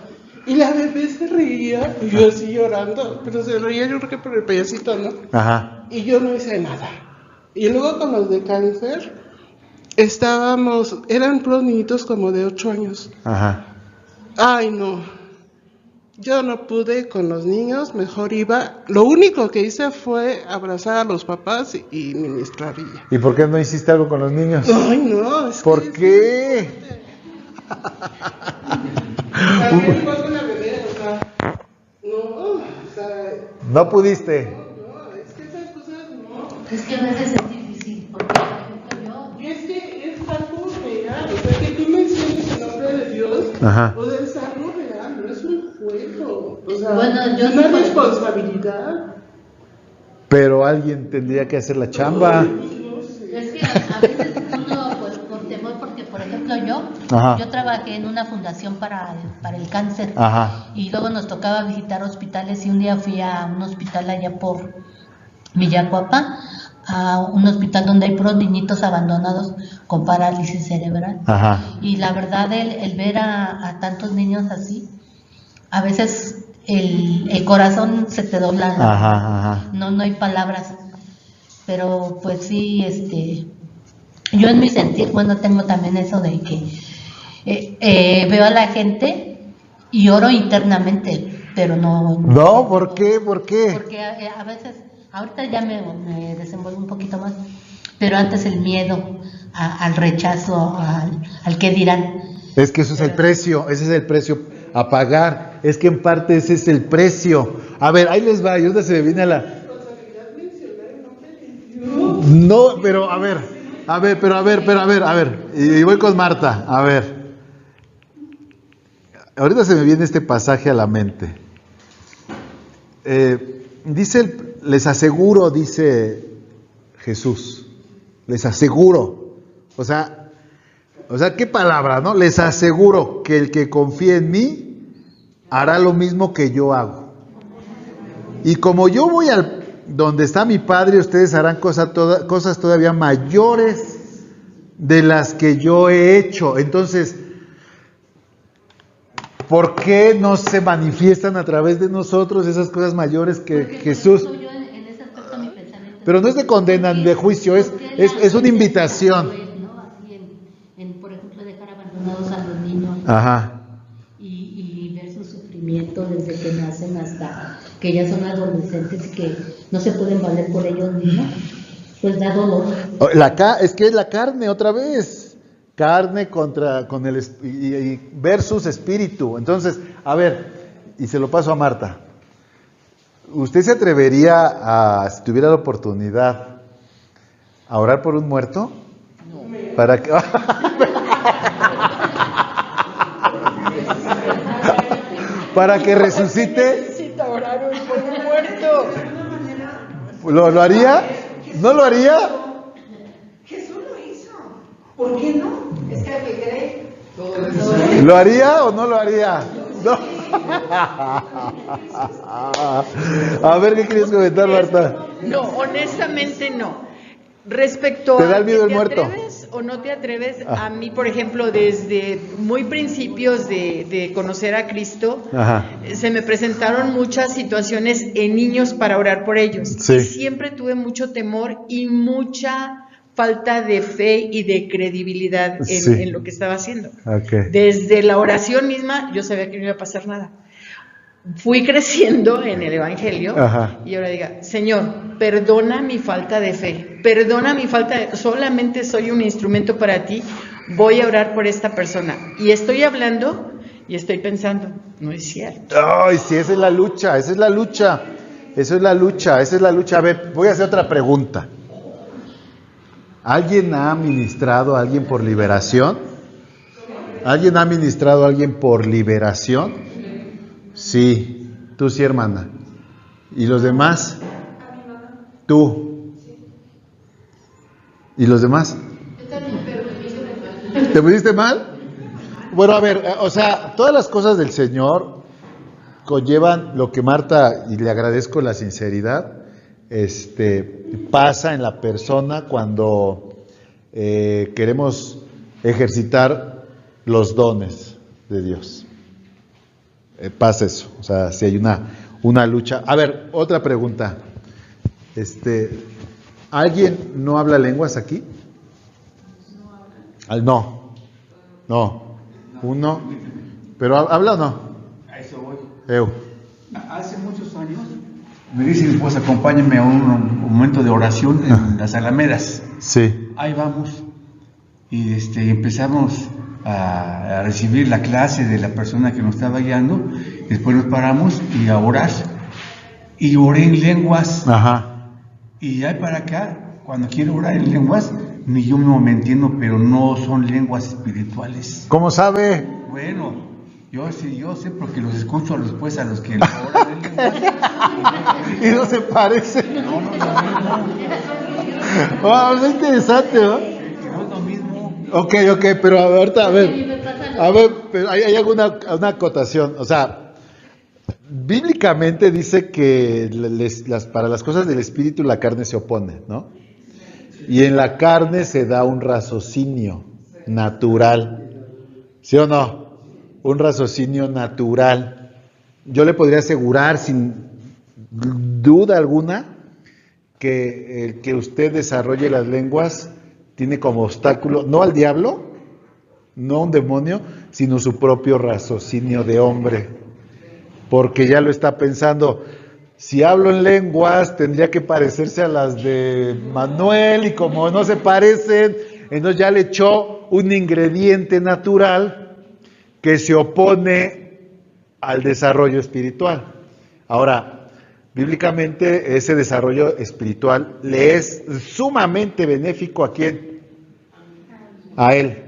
Y la bebé se reía y yo así llorando. Pero se reía, yo creo que por el payasito, ¿no? Ajá. Y yo no hice nada. Y luego con los de cáncer, eran puros niñitos como de 8 años. Ajá. Ay, no. Yo no pude con los niños, mejor iba. Lo único que hice fue abrazar a los papás y ministrar. ¿Y por qué no hiciste algo con los niños? Ay, no. ¿Por qué? También fue con la bebé, o sea, No pudiste. es que esas cosas no. Es que a veces es difícil, porque por ejemplo Y es que es algo real, o sea, que tú menciones el nombre de Dios, Ajá. o sea, es algo real, no es un juego. O sea, Bueno, yo es una sí, por responsabilidad. Pero alguien tendría que hacer la chamba. es que a veces uno, pues, por temor, porque por ejemplo Ajá. yo trabajé en una fundación para el cáncer. Ajá. Y luego nos tocaba visitar hospitales, y un día fui a un hospital allá por Villacuapa, a un hospital donde hay puros niñitos abandonados con parálisis cerebral. Ajá. Y la verdad, el ver a tantos niños así, a veces el corazón se te dobla. Ajá, ajá. No hay palabras. Pero pues sí, yo en mi sentir, bueno, tengo también eso de que veo a la gente y oro internamente, pero no. No, ¿por qué? ¿Por qué? Porque a veces, ahorita ya me desenvuelvo un poquito más, pero antes el miedo al rechazo, al qué dirán. Es que eso es el precio, ese es el precio a pagar. Es que en parte ese es el precio. A ver, ahí les va, y ahorita se me viene a la... No, pero a ver, y voy con Marta, a ver. Ahorita se me viene este pasaje a la mente. Les aseguro, dice Jesús, les aseguro, o sea, qué palabra, ¿no? Les aseguro que el que confíe en mí hará lo mismo que yo hago. Y como yo voy donde está mi Padre, ustedes harán cosas todavía mayores de las que yo he hecho. Entonces, ¿por qué no se manifiestan a través de nosotros esas cosas mayores que Jesús? Pero no es de condena ni de juicio, es una invitación. Por ejemplo, dejar abandonados a los niños. Ajá. Y ver su sufrimiento desde que nacen hasta que ya son adolescentes y que no se pueden valer por ellos mismos, pues da dolor. Es que es la carne otra vez. Carne versus espíritu. Entonces, a ver, y se lo paso a Marta. ¿Usted se atrevería si tuviera la oportunidad, a orar por un muerto? No. Para que para que resucite. Necesita orar por un muerto. ¿Lo haría? ¿No lo haría? Jesús lo hizo. ¿Por qué no? Es que cree. ¿Lo haría o no lo haría? No. A ver, ¿qué querías comentar, Marta? No, honestamente no. Respecto ¿Te da el a miedo el ¿te muerto? atreves o no te atreves? A mí, por ejemplo, desde muy principios de conocer a Cristo, se me presentaron muchas situaciones en niños para orar por ellos. Sí. Y siempre tuve mucho temor y mucha falta de fe y de credibilidad en lo que estaba haciendo. Okay. Desde la oración misma yo sabía que no iba a pasar nada. Fui creciendo en el Evangelio y ahora diga, Señor, perdona mi falta de fe, perdona mi solamente soy un instrumento para ti, voy a orar por esta persona. Y estoy hablando y estoy pensando, no es cierto. Ay, sí, esa es la lucha. A ver, voy a hacer otra pregunta. ¿Alguien ha ministrado a alguien por liberación? ¿Alguien ha ministrado a alguien por liberación? Sí, tú sí, hermana. ¿Y los demás? Tú. ¿Y los demás? ¿Te pusiste mal? Bueno, a ver, o sea, todas las cosas del Señor conllevan lo que Marta, y le agradezco la sinceridad, pasa en la persona cuando queremos ejercitar los dones de Dios. Pasa eso, o sea, si hay una lucha. A ver, otra pregunta. ¿Alguien no habla lenguas aquí? No. Uno. ¿Pero habla o no? A eso voy. Hace muchos años me dice mi esposa, acompáñame a un momento de oración en las Alamedas. Sí. Ahí vamos. Y empezamos a recibir la clase de la persona que nos estaba guiando. Después nos paramos y a orar. Y oré en lenguas. Y ahí para acá, cuando quiero orar en lenguas, ni yo mismo me entiendo, pero no son lenguas espirituales. ¿Cómo sabe? Bueno, yo sé porque los escucho después a los que oran en lenguas. Y no se parecen. No. Es interesante, ¿no? No es lo mismo. Ok, pero ahorita, a ver, pero hay una acotación, o sea, bíblicamente dice que para las cosas del espíritu la carne se opone, ¿no? Y en la carne se da un raciocinio natural, ¿sí o no? Un raciocinio natural. Yo le podría asegurar sin duda alguna que el que usted desarrolle las lenguas tiene como obstáculo, no al diablo, no a un demonio, sino su propio raciocinio de hombre, porque ya lo está pensando. Si hablo en lenguas, tendría que parecerse a las de Manuel, y como no se parecen, entonces ya le echó un ingrediente natural que se opone al desarrollo espiritual. Ahora, bíblicamente ese desarrollo espiritual le es sumamente benéfico ¿a quién? A él.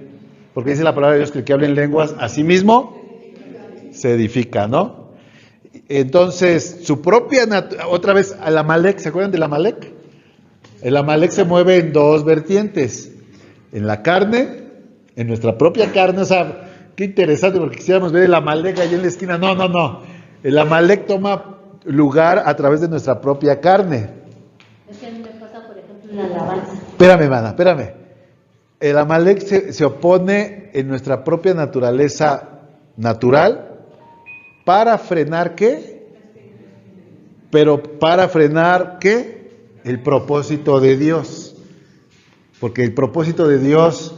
Porque dice la palabra de Dios que el que habla en lenguas a sí mismo se edifica, ¿no? Entonces, su propia otra vez, al Amalek, ¿se acuerdan del Amalek? El Amalek se mueve en dos vertientes, en la carne, en nuestra propia carne. O sea, qué interesante, porque quisiéramos ver el Amalek allá en la esquina. No, el Amalek toma lugar a través de nuestra propia carne. La alabanza. Espérame, hermana, espérame. El Amalek se opone en nuestra propia naturaleza natural para frenar ¿qué? Pero para frenar ¿qué? El propósito de Dios. Porque el propósito de Dios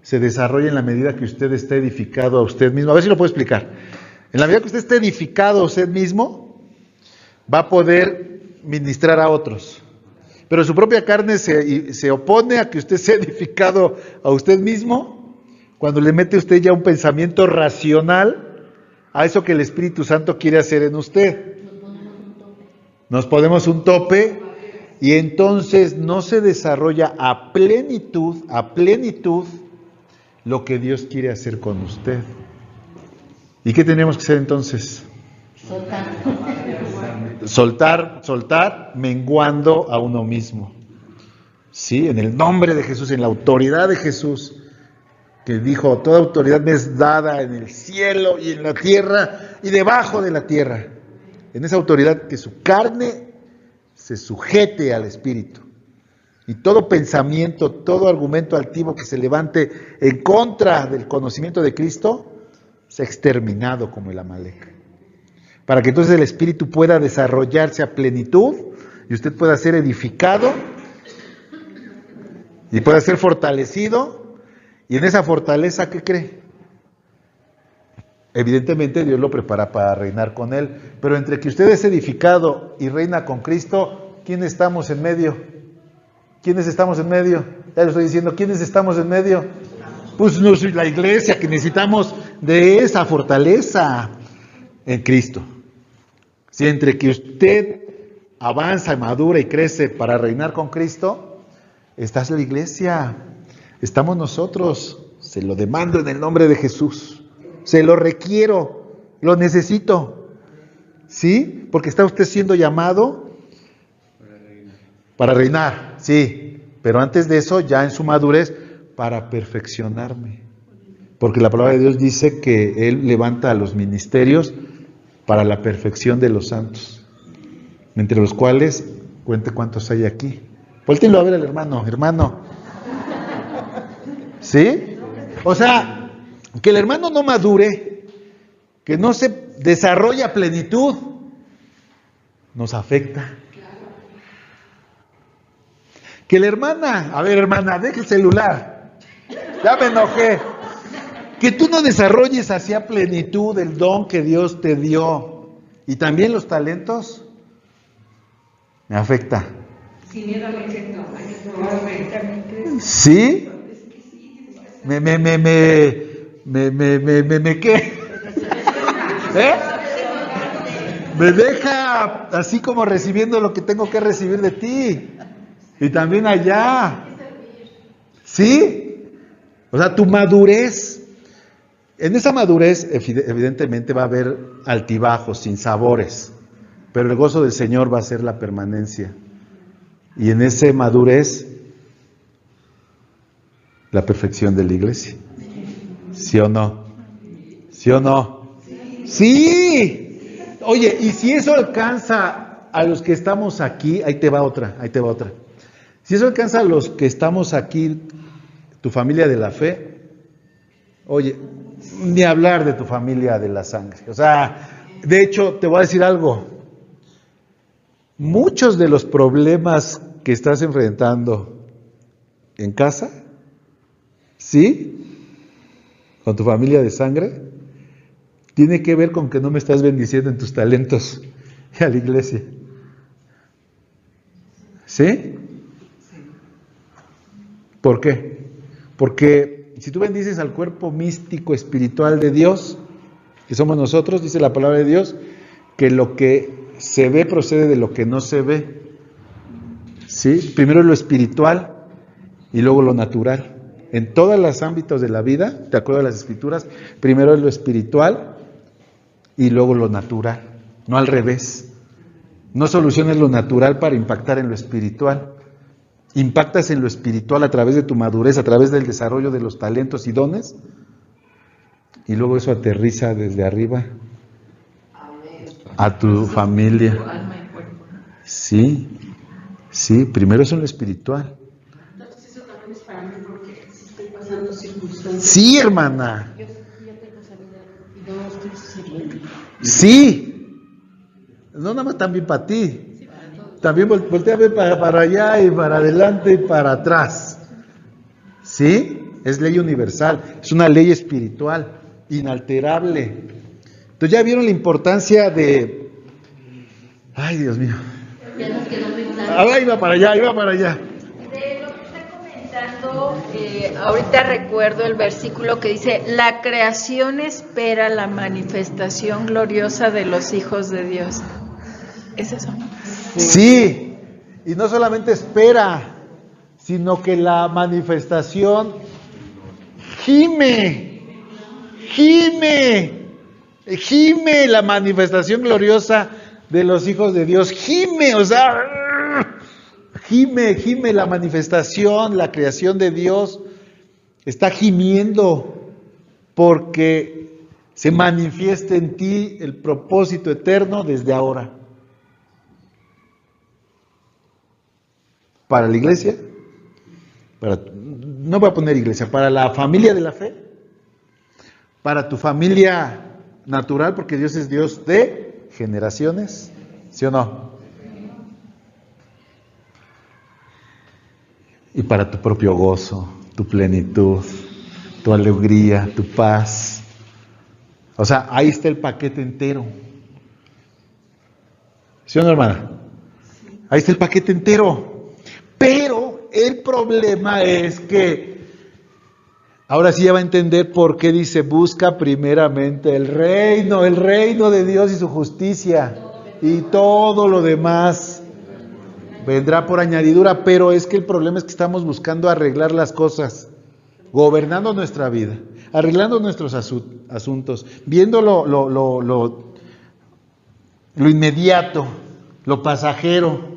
se desarrolla en la medida que usted esté edificado a usted mismo. A ver si lo puedo explicar. En la medida que usted esté edificado a usted mismo, va a poder ministrar a otros. Pero su propia carne se opone a que usted sea edificado a usted mismo cuando le mete usted ya un pensamiento racional a eso que el Espíritu Santo quiere hacer en usted. Nos ponemos un tope y entonces no se desarrolla a plenitud lo que Dios quiere hacer con usted. ¿Y qué tenemos que hacer entonces? Soltar, menguando a uno mismo. Sí, en el nombre de Jesús, en la autoridad de Jesús, que dijo, toda autoridad me es dada en el cielo y en la tierra y debajo de la tierra. En esa autoridad que su carne se sujete al Espíritu. Y todo pensamiento, todo argumento altivo que se levante en contra del conocimiento de Cristo, sea exterminado como el Amalek. Para que entonces el Espíritu pueda desarrollarse a plenitud y usted pueda ser edificado y pueda ser fortalecido. Y en esa fortaleza, ¿qué cree? Evidentemente Dios lo prepara para reinar con Él. Pero entre que usted es edificado y reina con Cristo, ¿quiénes estamos en medio? ¿Quiénes estamos en medio? Ya lo estoy diciendo, ¿quiénes estamos en medio? Pues no soy la iglesia, que necesitamos de esa fortaleza en Cristo. Si entre que usted avanza, madura y crece para reinar con Cristo, esta es la iglesia, estamos nosotros. Se lo demando en el nombre de Jesús, se lo requiero, lo necesito, ¿sí? Porque está usted siendo llamado para reinar, sí, pero antes de eso, ya en su madurez, para perfeccionarme. Porque la palabra de Dios dice que Él levanta a los ministerios para la perfección de los santos, entre los cuales, cuente cuántos hay aquí. Vuéltenlo a ver al hermano. ¿Sí? O sea, que el hermano no madure, que no se desarrolle a plenitud, nos afecta. Que la hermana, a ver hermana, deje el celular, ya me enojé. Que tú no desarrolles hacia plenitud el don que Dios te dio y también los talentos, me afecta. ¿Sí? ¿Qué? ¿Eh? Me deja así como recibiendo lo que tengo que recibir de ti. Y también allá. ¿Sí? O sea, tu madurez. En esa madurez, evidentemente, va a haber altibajos, sinsabores. Pero el gozo del Señor va a ser la permanencia. Y en esa madurez, la perfección de la iglesia. ¿Sí o no? ¿Sí o no? ¡Sí! Oye, y si eso alcanza a los que estamos aquí, ahí te va otra. Si eso alcanza a los que estamos aquí, tu familia de la fe, oye, ni hablar de tu familia de la sangre. O sea, de hecho, te voy a decir algo. Muchos de los problemas que estás enfrentando en casa, ¿sí? Con tu familia de sangre, tiene que ver con que no me estás bendiciendo en tus talentos y a la iglesia. ¿Sí? ¿Por qué? Porque si tú bendices al cuerpo místico espiritual de Dios, que somos nosotros, dice la palabra de Dios, que lo que se ve procede de lo que no se ve. ¿Sí? Primero lo espiritual y luego lo natural. En todos los ámbitos de la vida, de acuerdo a las Escrituras, primero es lo espiritual y luego lo natural, no al revés. No soluciones lo natural para impactar en lo espiritual. Impactas en lo espiritual a través de tu madurez, a través del desarrollo de los talentos y dones, y luego eso aterriza desde arriba a tu familia. Sí, Sí, primero es en lo espiritual. Entonces eso también es para mí porque estoy pasando circunstancias. Sí, hermana. Yo tengo salida y no estoy sirviendo. Sí. No nada más también para ti. También voltea a ver para allá y para adelante y para atrás. ¿Sí? Es ley universal. Es una ley espiritual, inalterable. Entonces ya vieron la importancia de... Ay, Dios mío. Ya nos quedó muy claro. Ahora iba para allá. De lo que está comentando, ahorita recuerdo el versículo que dice, la creación espera la manifestación gloriosa de los hijos de Dios. ¿Es eso? Sí, y no solamente espera, sino que la manifestación gime la manifestación gloriosa de los hijos de Dios, gime, o sea, gime la manifestación, la creación de Dios, está gimiendo porque se manifiesta en ti el propósito eterno desde ahora. Para la iglesia, no voy a poner iglesia, para la familia de la fe, para tu familia natural, porque Dios es Dios de generaciones, ¿sí o no? Y para tu propio gozo, tu plenitud, tu alegría, tu paz. O sea, ahí está el paquete entero. ¿Sí o no, hermana? Ahí está el paquete entero. Pero el problema es que, ahora sí ya va a entender por qué dice, busca primeramente el reino de Dios y su justicia, y todo lo demás vendrá por añadidura. Pero es que el problema es que estamos buscando arreglar las cosas, gobernando nuestra vida, arreglando nuestros asuntos, viendo lo inmediato, lo pasajero.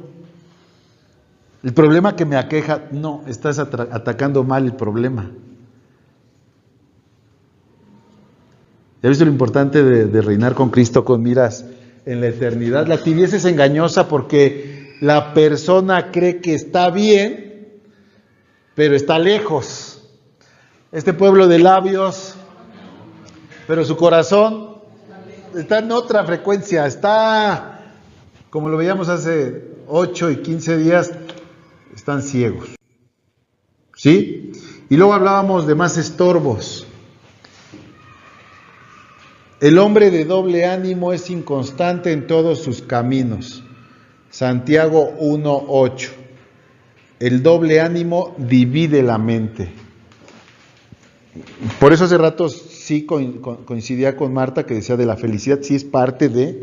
El problema que me aqueja, no, estás atacando mal el problema. ¿Ya viste lo importante de reinar con Cristo con miras en la eternidad? La tibieza es engañosa porque la persona cree que está bien, pero está lejos. Este pueblo de labios, pero su corazón está en otra frecuencia, está, como lo veíamos hace 8 y 15 días, están ciegos. ¿Sí? Y luego hablábamos de más estorbos. El hombre de doble ánimo es inconstante en todos sus caminos. Santiago 1:8. El doble ánimo divide la mente. Por eso hace rato sí coincidía con Marta que decía de la felicidad, sí es parte de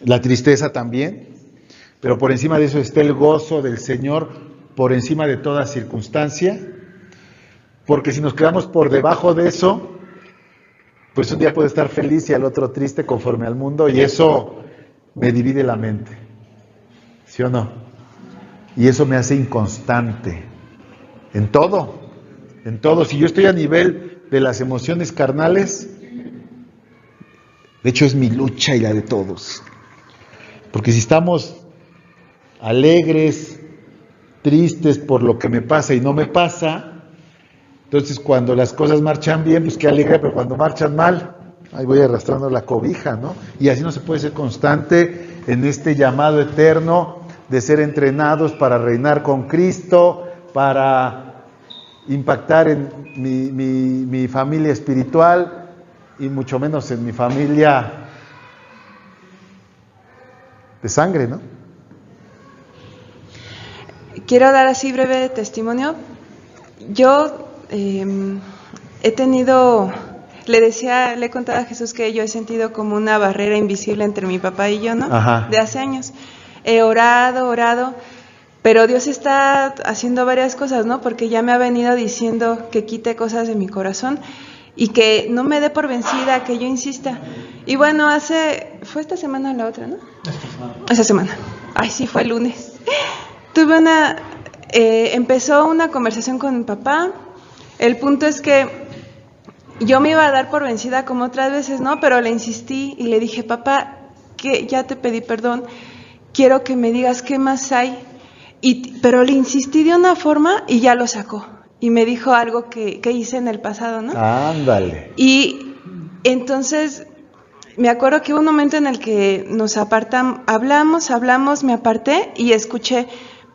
la tristeza también, pero por encima de eso está el gozo del Señor, por encima de toda circunstancia, porque si nos quedamos por debajo de eso, pues un día puedo estar feliz y al otro triste conforme al mundo, y eso me divide la mente, ¿sí o no? Y eso me hace inconstante en todo. Si yo estoy a nivel de las emociones carnales, de hecho es mi lucha y la de todos, porque si estamos alegres, tristes por lo que me pasa y no me pasa, entonces cuando las cosas marchan bien, pues qué alegre, pero cuando marchan mal, ahí voy arrastrando la cobija, ¿no? Y así no se puede ser constante en este llamado eterno de ser entrenados para reinar con Cristo, para impactar en mi familia espiritual y mucho menos en mi familia de sangre, ¿no? Quiero dar así breve testimonio. Yo he tenido, le he contado a Jesús que yo he sentido como una barrera invisible entre mi papá y yo, ¿no? Ajá. De hace años. He orado, pero Dios está haciendo varias cosas, ¿no? Porque ya me ha venido diciendo que quite cosas de mi corazón y que no me dé por vencida, que yo insista. Y bueno, fue esta semana o la otra, ¿no? Esa semana. Ay, sí, fue el lunes. Empezó una conversación con mi papá. El punto es que yo me iba a dar por vencida como otras veces, ¿no? Pero le insistí y le dije, papá, que ya te pedí perdón, quiero que me digas qué más hay. Pero le insistí de una forma y ya lo sacó. Y me dijo algo que hice en el pasado, ¿no? Ándale. Y entonces me acuerdo que hubo un momento en el que nos apartamos, hablamos, me aparté y escuché,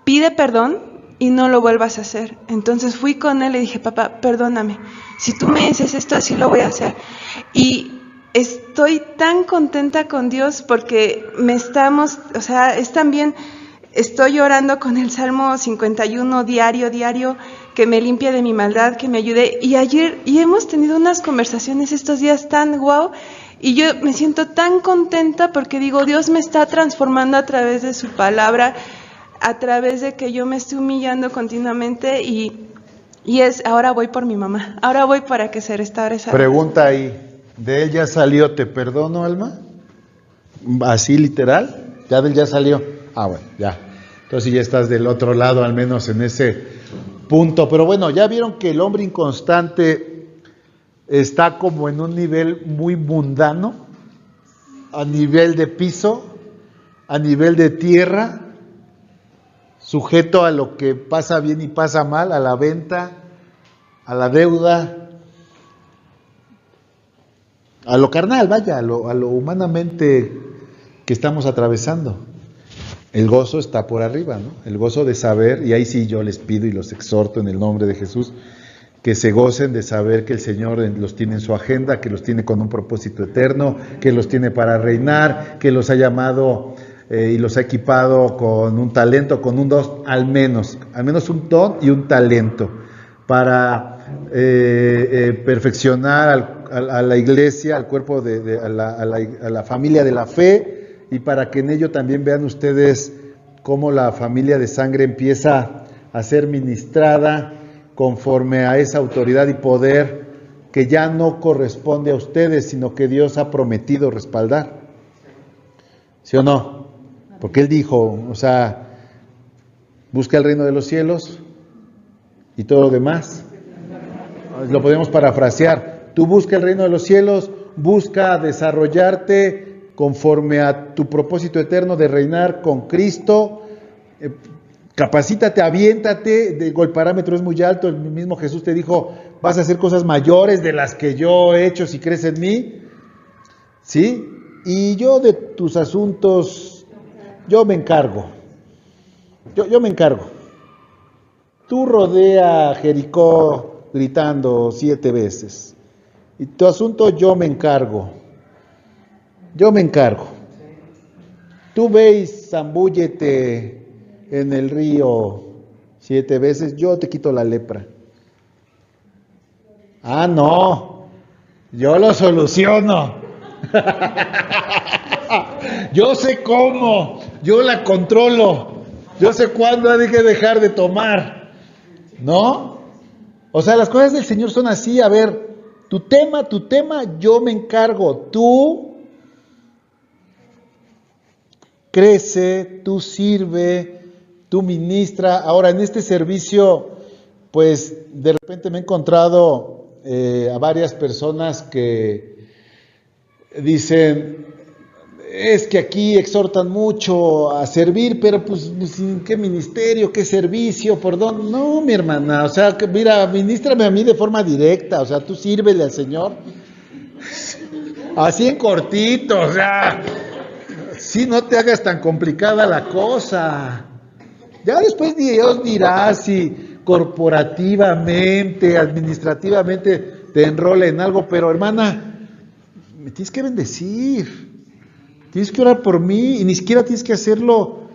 pide perdón y no lo vuelvas a hacer. Entonces fui con él y le dije, papá, perdóname, si tú me dices esto, así lo voy a hacer. Y estoy tan contenta con Dios porque es también, estoy orando con el Salmo 51 diario, que me limpie de mi maldad, que me ayude. Y hemos tenido unas conversaciones estos días tan guau, y yo me siento tan contenta porque digo, Dios me está transformando a través de su palabra, a través de que yo me estoy humillando continuamente ahora voy por mi mamá, ahora voy para que se restaure esa. Pregunta ahí, ¿de él ya salió, te perdono, Alma? ¿Así literal? ¿Ya de él ya salió? Ah, bueno, ya. Entonces ya estás del otro lado, al menos en ese punto. Pero bueno, ya vieron que el hombre inconstante está como en un nivel muy mundano, a nivel de piso, a nivel de tierra, sujeto a lo que pasa bien y pasa mal, a la venta, a la deuda, a lo carnal, vaya, a lo humanamente que estamos atravesando. El gozo está por arriba, ¿no? El gozo de saber, y ahí sí yo les pido y los exhorto en el nombre de Jesús, que se gocen de saber que el Señor los tiene en su agenda, que los tiene con un propósito eterno, que los tiene para reinar, que los ha llamado y los ha equipado con un talento, con un don, al menos un don y un talento, para perfeccionar a la iglesia, al cuerpo, a la familia de la fe, y para que en ello también vean ustedes cómo la familia de sangre empieza a ser ministrada conforme a esa autoridad y poder que ya no corresponde a ustedes, sino que Dios ha prometido respaldar. ¿Sí o no? Porque Él dijo, busca el reino de los cielos y todo lo demás. Lo podemos parafrasear. Tú busca el reino de los cielos, busca desarrollarte conforme a tu propósito eterno de reinar con Cristo. Capacítate, aviéntate, el parámetro es muy alto, el mismo Jesús te dijo, vas a hacer cosas mayores de las que yo he hecho si crees en mí, ¿sí? Y yo de tus asuntos, yo me encargo, yo me encargo. Tú rodea Jericó gritando 7 veces, y tu asunto yo me encargo, Tú ve y zambúllete en el río 7 veces, yo te quito la lepra. Ah, no, yo lo soluciono. Yo sé cómo, yo la controlo, yo sé cuándo hay que dejar de tomar, ¿no? Las cosas del Señor son así. A ver, tu tema, yo me encargo, tú crece, tú sirve, tú ministra. Ahora, en este servicio, pues de repente me he encontrado a varias personas que dicen, es que aquí exhortan mucho a servir, pero pues ¿qué ministerio, qué servicio, por dónde? No, mi hermana, mira, ministrame a mí de forma directa, tú sírvele al Señor. Así en cortito, sí, no te hagas tan complicada la cosa. Ya después Dios dirá si corporativamente, administrativamente te enrola en algo, pero hermana, me tienes que bendecir, tienes que orar por mí, y ni siquiera tienes que hacerlo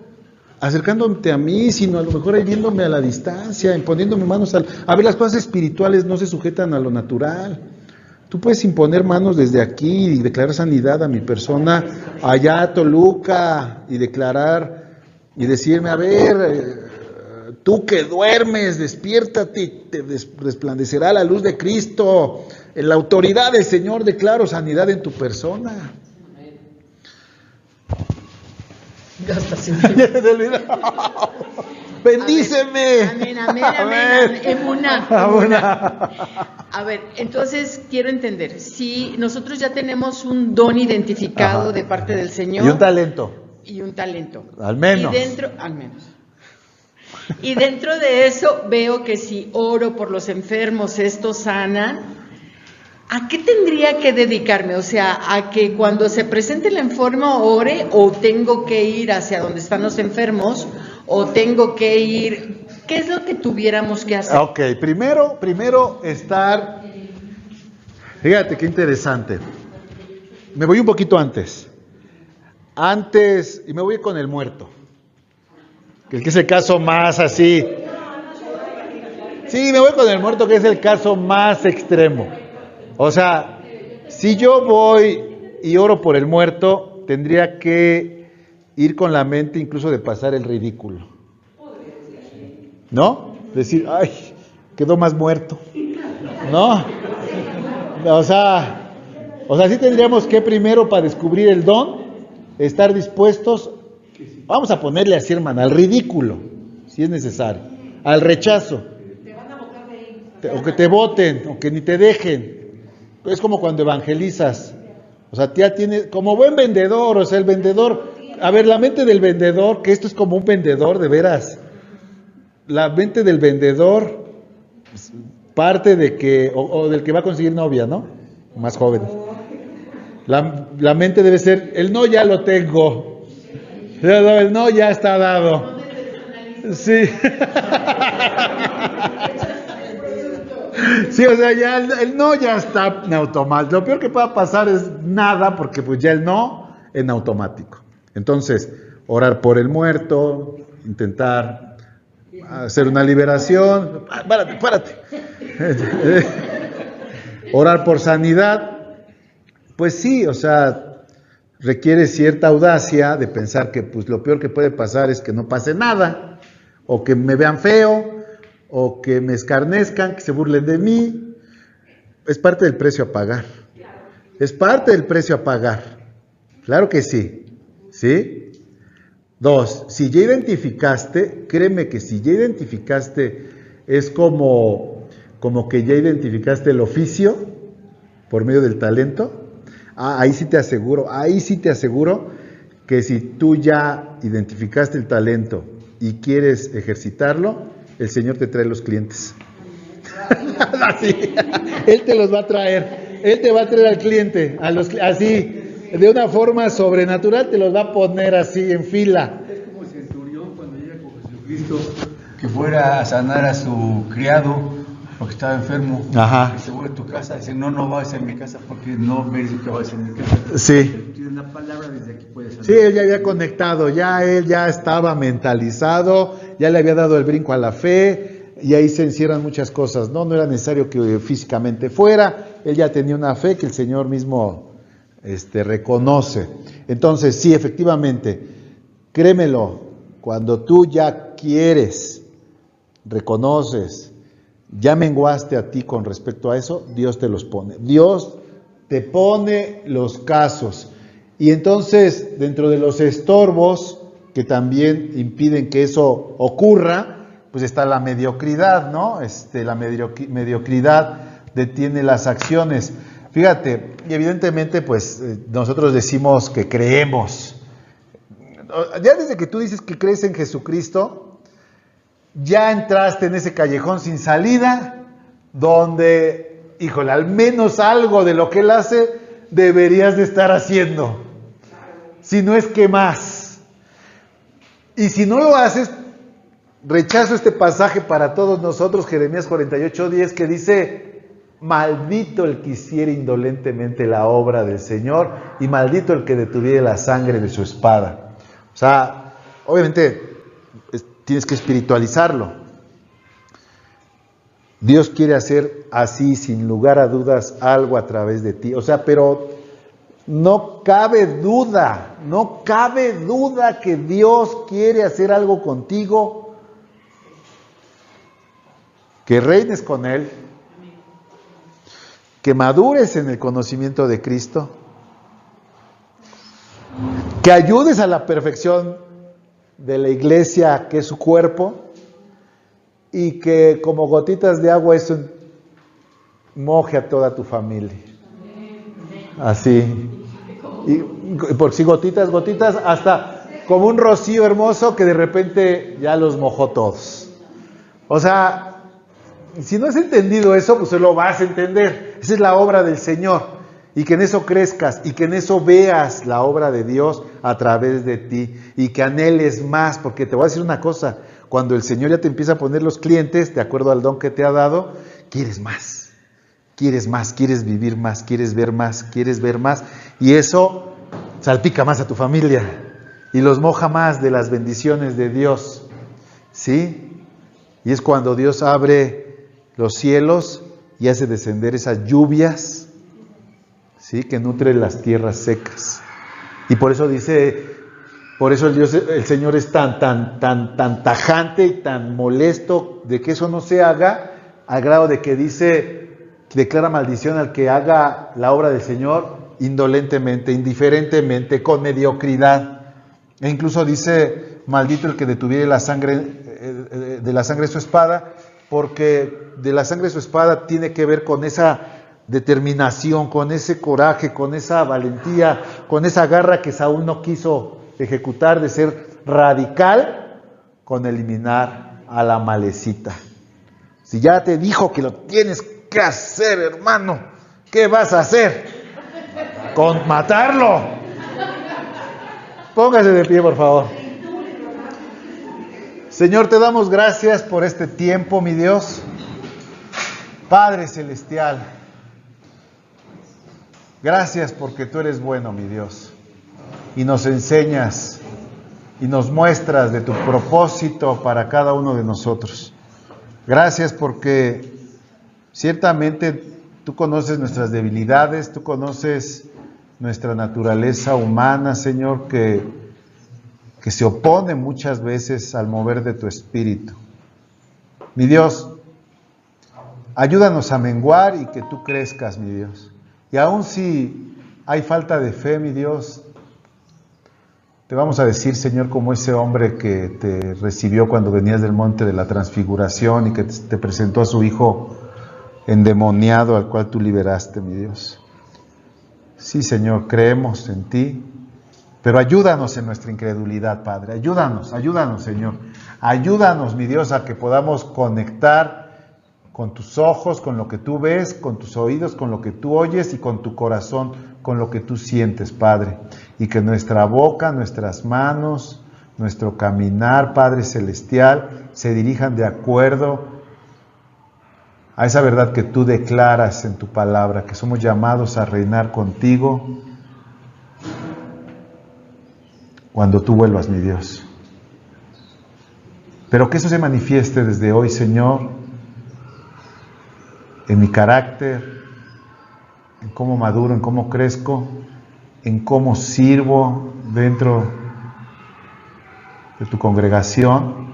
acercándote a mí, sino a lo mejor ahí viéndome a la distancia, imponiendo mis manos a ver, las cosas espirituales no se sujetan a lo natural. Tú puedes imponer manos desde aquí y declarar sanidad a mi persona allá a Toluca, y declarar y decirme, a ver, tú que duermes, despiértate y te resplandecerá la luz de Cristo. En la autoridad del Señor declaro sanidad en tu persona. Ya está sin Bendíceme. Amén. Emuna. A ver, entonces quiero entender, si nosotros ya tenemos un don identificado de parte del Señor. Y un talento. y un talento. Al menos. Al menos. Y dentro de eso veo que si oro por los enfermos, esto sana. ¿A qué tendría que dedicarme? O sea, ¿a que cuando se presente el enfermo ore, o tengo que ir hacia donde están los enfermos, o tengo que ir? ¿Qué es lo que tuviéramos que hacer? Ok, primero estar... Fíjate qué interesante. Me voy un poquito antes. Y me voy con el muerto. Que es el caso más así. Sí, me voy con el muerto, que es el caso más extremo. O sea, si yo voy y oro por el muerto, tendría que ir con la mente incluso de pasar el ridículo. ¿No? Decir, ay, quedó más muerto. ¿No? O sea, sí tendríamos que primero, para descubrir el don, estar dispuestos, vamos a ponerle así, hermana, al ridículo, si es necesario, al rechazo. O que te voten, o que ni te dejen. Es como cuando evangelizas. O sea, ya tienes, como buen vendedor, o sea, el vendedor, a ver, la mente del vendedor, que esto es como un vendedor, de veras. La mente del vendedor parte de que, o del que va a conseguir novia, ¿no? Más joven. La mente debe ser, el no ya lo tengo. El no ya está dado. Sí. Sí, o sea, ya el no ya está en automático. Lo peor que pueda pasar es nada, porque pues ya el no en automático. Entonces, orar por el muerto, intentar hacer una liberación. Párate. Orar por sanidad. Pues sí, o sea, requiere cierta audacia de pensar que pues lo peor que puede pasar es que no pase nada, o que me vean feo, o que me escarnezcan, que se burlen de mí. Es parte del precio a pagar. Es parte del precio a pagar. Claro que sí. ¿Sí? 2, si ya identificaste, créeme que si ya identificaste, es como que ya identificaste el oficio por medio del talento. Ahí sí te aseguro que si tú ya identificaste el talento y quieres ejercitarlo, el Señor te trae los clientes. Así, Él te los va a traer. Él te va a traer al cliente, así, de una forma sobrenatural, te los va a poner así en fila. Es como el centurión cuando llega con Jesucristo, que fuera a sanar a su criado porque estaba enfermo. Ajá. Y se vuelve a tu casa, dice, no vayas a mi casa porque no ves que vayas a mi casa. Sí. Tienes la palabra, desde aquí puedes sanar. Sí, él ya había conectado, él ya estaba mentalizado, ya le había dado el brinco a la fe, y ahí se encierran muchas cosas, ¿no? No era necesario que físicamente fuera, él ya tenía una fe que el Señor mismo reconoce. Entonces, sí, efectivamente, créemelo, cuando tú ya quieres, reconoces, ya menguaste a ti con respecto a eso, Dios te los pone. Dios te pone los casos. Y entonces, dentro de los estorbos que también impiden que eso ocurra, pues está la mediocridad, ¿no? La mediocridad detiene las acciones. Fíjate, y evidentemente, pues nosotros decimos que creemos. Ya desde que tú dices que crees en Jesucristo, ya entraste en ese callejón sin salida, donde, híjole, al menos algo de lo que Él hace deberías de estar haciendo, si no es que más. Y si no lo haces, rechazo este pasaje para todos nosotros, Jeremías 48:10, que dice, maldito el que hiciera indolentemente la obra del Señor, y maldito el que detuviera la sangre de su espada. O sea, obviamente tienes que espiritualizarlo. Dios quiere hacer así, sin lugar a dudas, algo a través de ti. O sea, pero no cabe duda que Dios quiere hacer algo contigo, que reines con Él, que madures en el conocimiento de Cristo, que ayudes a la perfección de la iglesia, que es su cuerpo, y que como gotitas de agua eso moje a toda tu familia. Así. Y por si gotitas, hasta como un rocío hermoso que de repente ya los mojó todos. O sea, si no has entendido eso, pues lo vas a entender. Esa es la obra del Señor. Y que en eso crezcas, y que en eso veas la obra de Dios a través de ti, y que anheles más, porque te voy a decir una cosa, cuando el Señor ya te empieza a poner los clientes, de acuerdo al don que te ha dado, quieres más, quieres vivir más, quieres ver más, y eso salpica más a tu familia, y los moja más de las bendiciones de Dios, ¿sí? Y es cuando Dios abre los cielos y hace descender esas lluvias, ¿sí? Que nutre las tierras secas. Y por eso el Señor es tan tajante y tan molesto de que eso no se haga, al grado de que declara maldición al que haga la obra del Señor indolentemente, indiferentemente, con mediocridad. E incluso dice, maldito el que detuviere de la sangre de su espada, porque de la sangre de su espada tiene que ver con esa determinación, con ese coraje, con esa valentía, con esa garra que Saúl no quiso ejecutar, de ser radical con eliminar a la Amalecita. Si ya te dijo que lo tienes que hacer, hermano, ¿qué vas a hacer? Con matarlo. Póngase de pie, por favor. Señor, te damos gracias por este tiempo, mi Dios. Padre Celestial, gracias porque tú eres bueno, mi Dios, y nos enseñas y nos muestras de tu propósito para cada uno de nosotros. Gracias porque ciertamente tú conoces nuestras debilidades, tú conoces nuestra naturaleza humana, Señor, que se opone muchas veces al mover de tu espíritu. Mi Dios, ayúdanos a menguar y que tú crezcas, mi Dios. Y aun si hay falta de fe, mi Dios, te vamos a decir, Señor, como ese hombre que te recibió cuando venías del monte de la transfiguración y que te presentó a su hijo endemoniado, al cual tú liberaste, mi Dios. Sí, Señor, creemos en ti, pero ayúdanos en nuestra incredulidad, Padre. Ayúdanos, Señor. Ayúdanos, mi Dios, a que podamos conectar con tus ojos, con lo que tú ves, con tus oídos, con lo que tú oyes y con tu corazón, con lo que tú sientes, Padre. Y que nuestra boca, nuestras manos, nuestro caminar, Padre Celestial, se dirijan de acuerdo a esa verdad que tú declaras en tu palabra, que somos llamados a reinar contigo cuando tú vuelvas, mi Dios. Pero que eso se manifieste desde hoy, Señor, en mi carácter, en cómo maduro, en cómo crezco, en cómo sirvo dentro de tu congregación,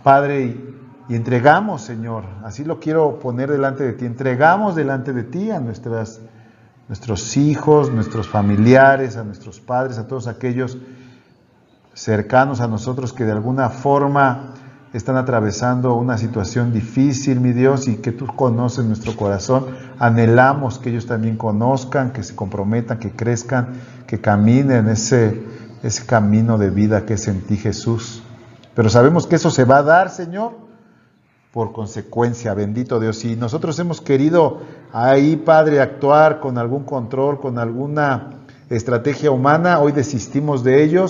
Padre, y entregamos, Señor, así lo quiero poner delante de ti, entregamos delante de ti a nuestros hijos, nuestros familiares, a nuestros padres, a todos aquellos cercanos a nosotros que de alguna forma están atravesando una situación difícil, mi Dios, y que tú conoces nuestro corazón. Anhelamos que ellos también conozcan, que se comprometan, que crezcan, que caminen ese camino de vida que es en ti, Jesús. Pero sabemos que eso se va a dar, Señor, por consecuencia, bendito Dios. Y nosotros hemos querido ahí, Padre, actuar con algún control, con alguna estrategia humana. Hoy desistimos de ello,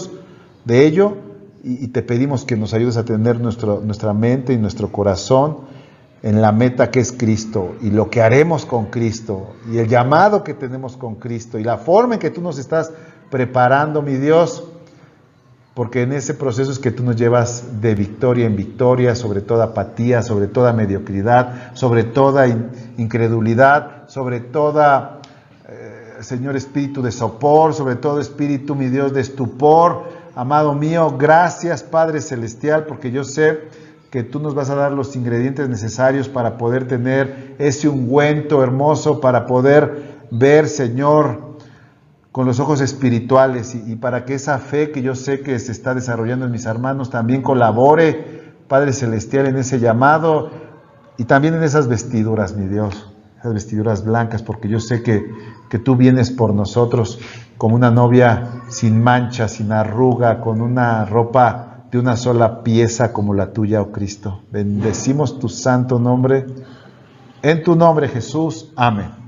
y te pedimos que nos ayudes a tener nuestra mente y nuestro corazón en la meta que es Cristo, y lo que haremos con Cristo, y el llamado que tenemos con Cristo, y la forma en que tú nos estás preparando, mi Dios, porque en ese proceso es que tú nos llevas de victoria en victoria, sobre toda apatía, sobre toda mediocridad, sobre toda incredulidad, sobre toda, Señor, espíritu de sopor, sobre todo espíritu, mi Dios, de estupor. Amado mío, gracias, Padre Celestial, porque yo sé que tú nos vas a dar los ingredientes necesarios para poder tener ese ungüento hermoso, para poder ver, Señor, con los ojos espirituales, y para que esa fe que yo sé que se está desarrollando en mis hermanos también colabore, Padre Celestial, en ese llamado y también en esas vestiduras, mi Dios. esas vestiduras blancas, porque yo sé que tú vienes por nosotros como una novia sin mancha, sin arruga, con una ropa de una sola pieza como la tuya, oh Cristo. Bendecimos tu santo nombre. En tu nombre, Jesús. Amén.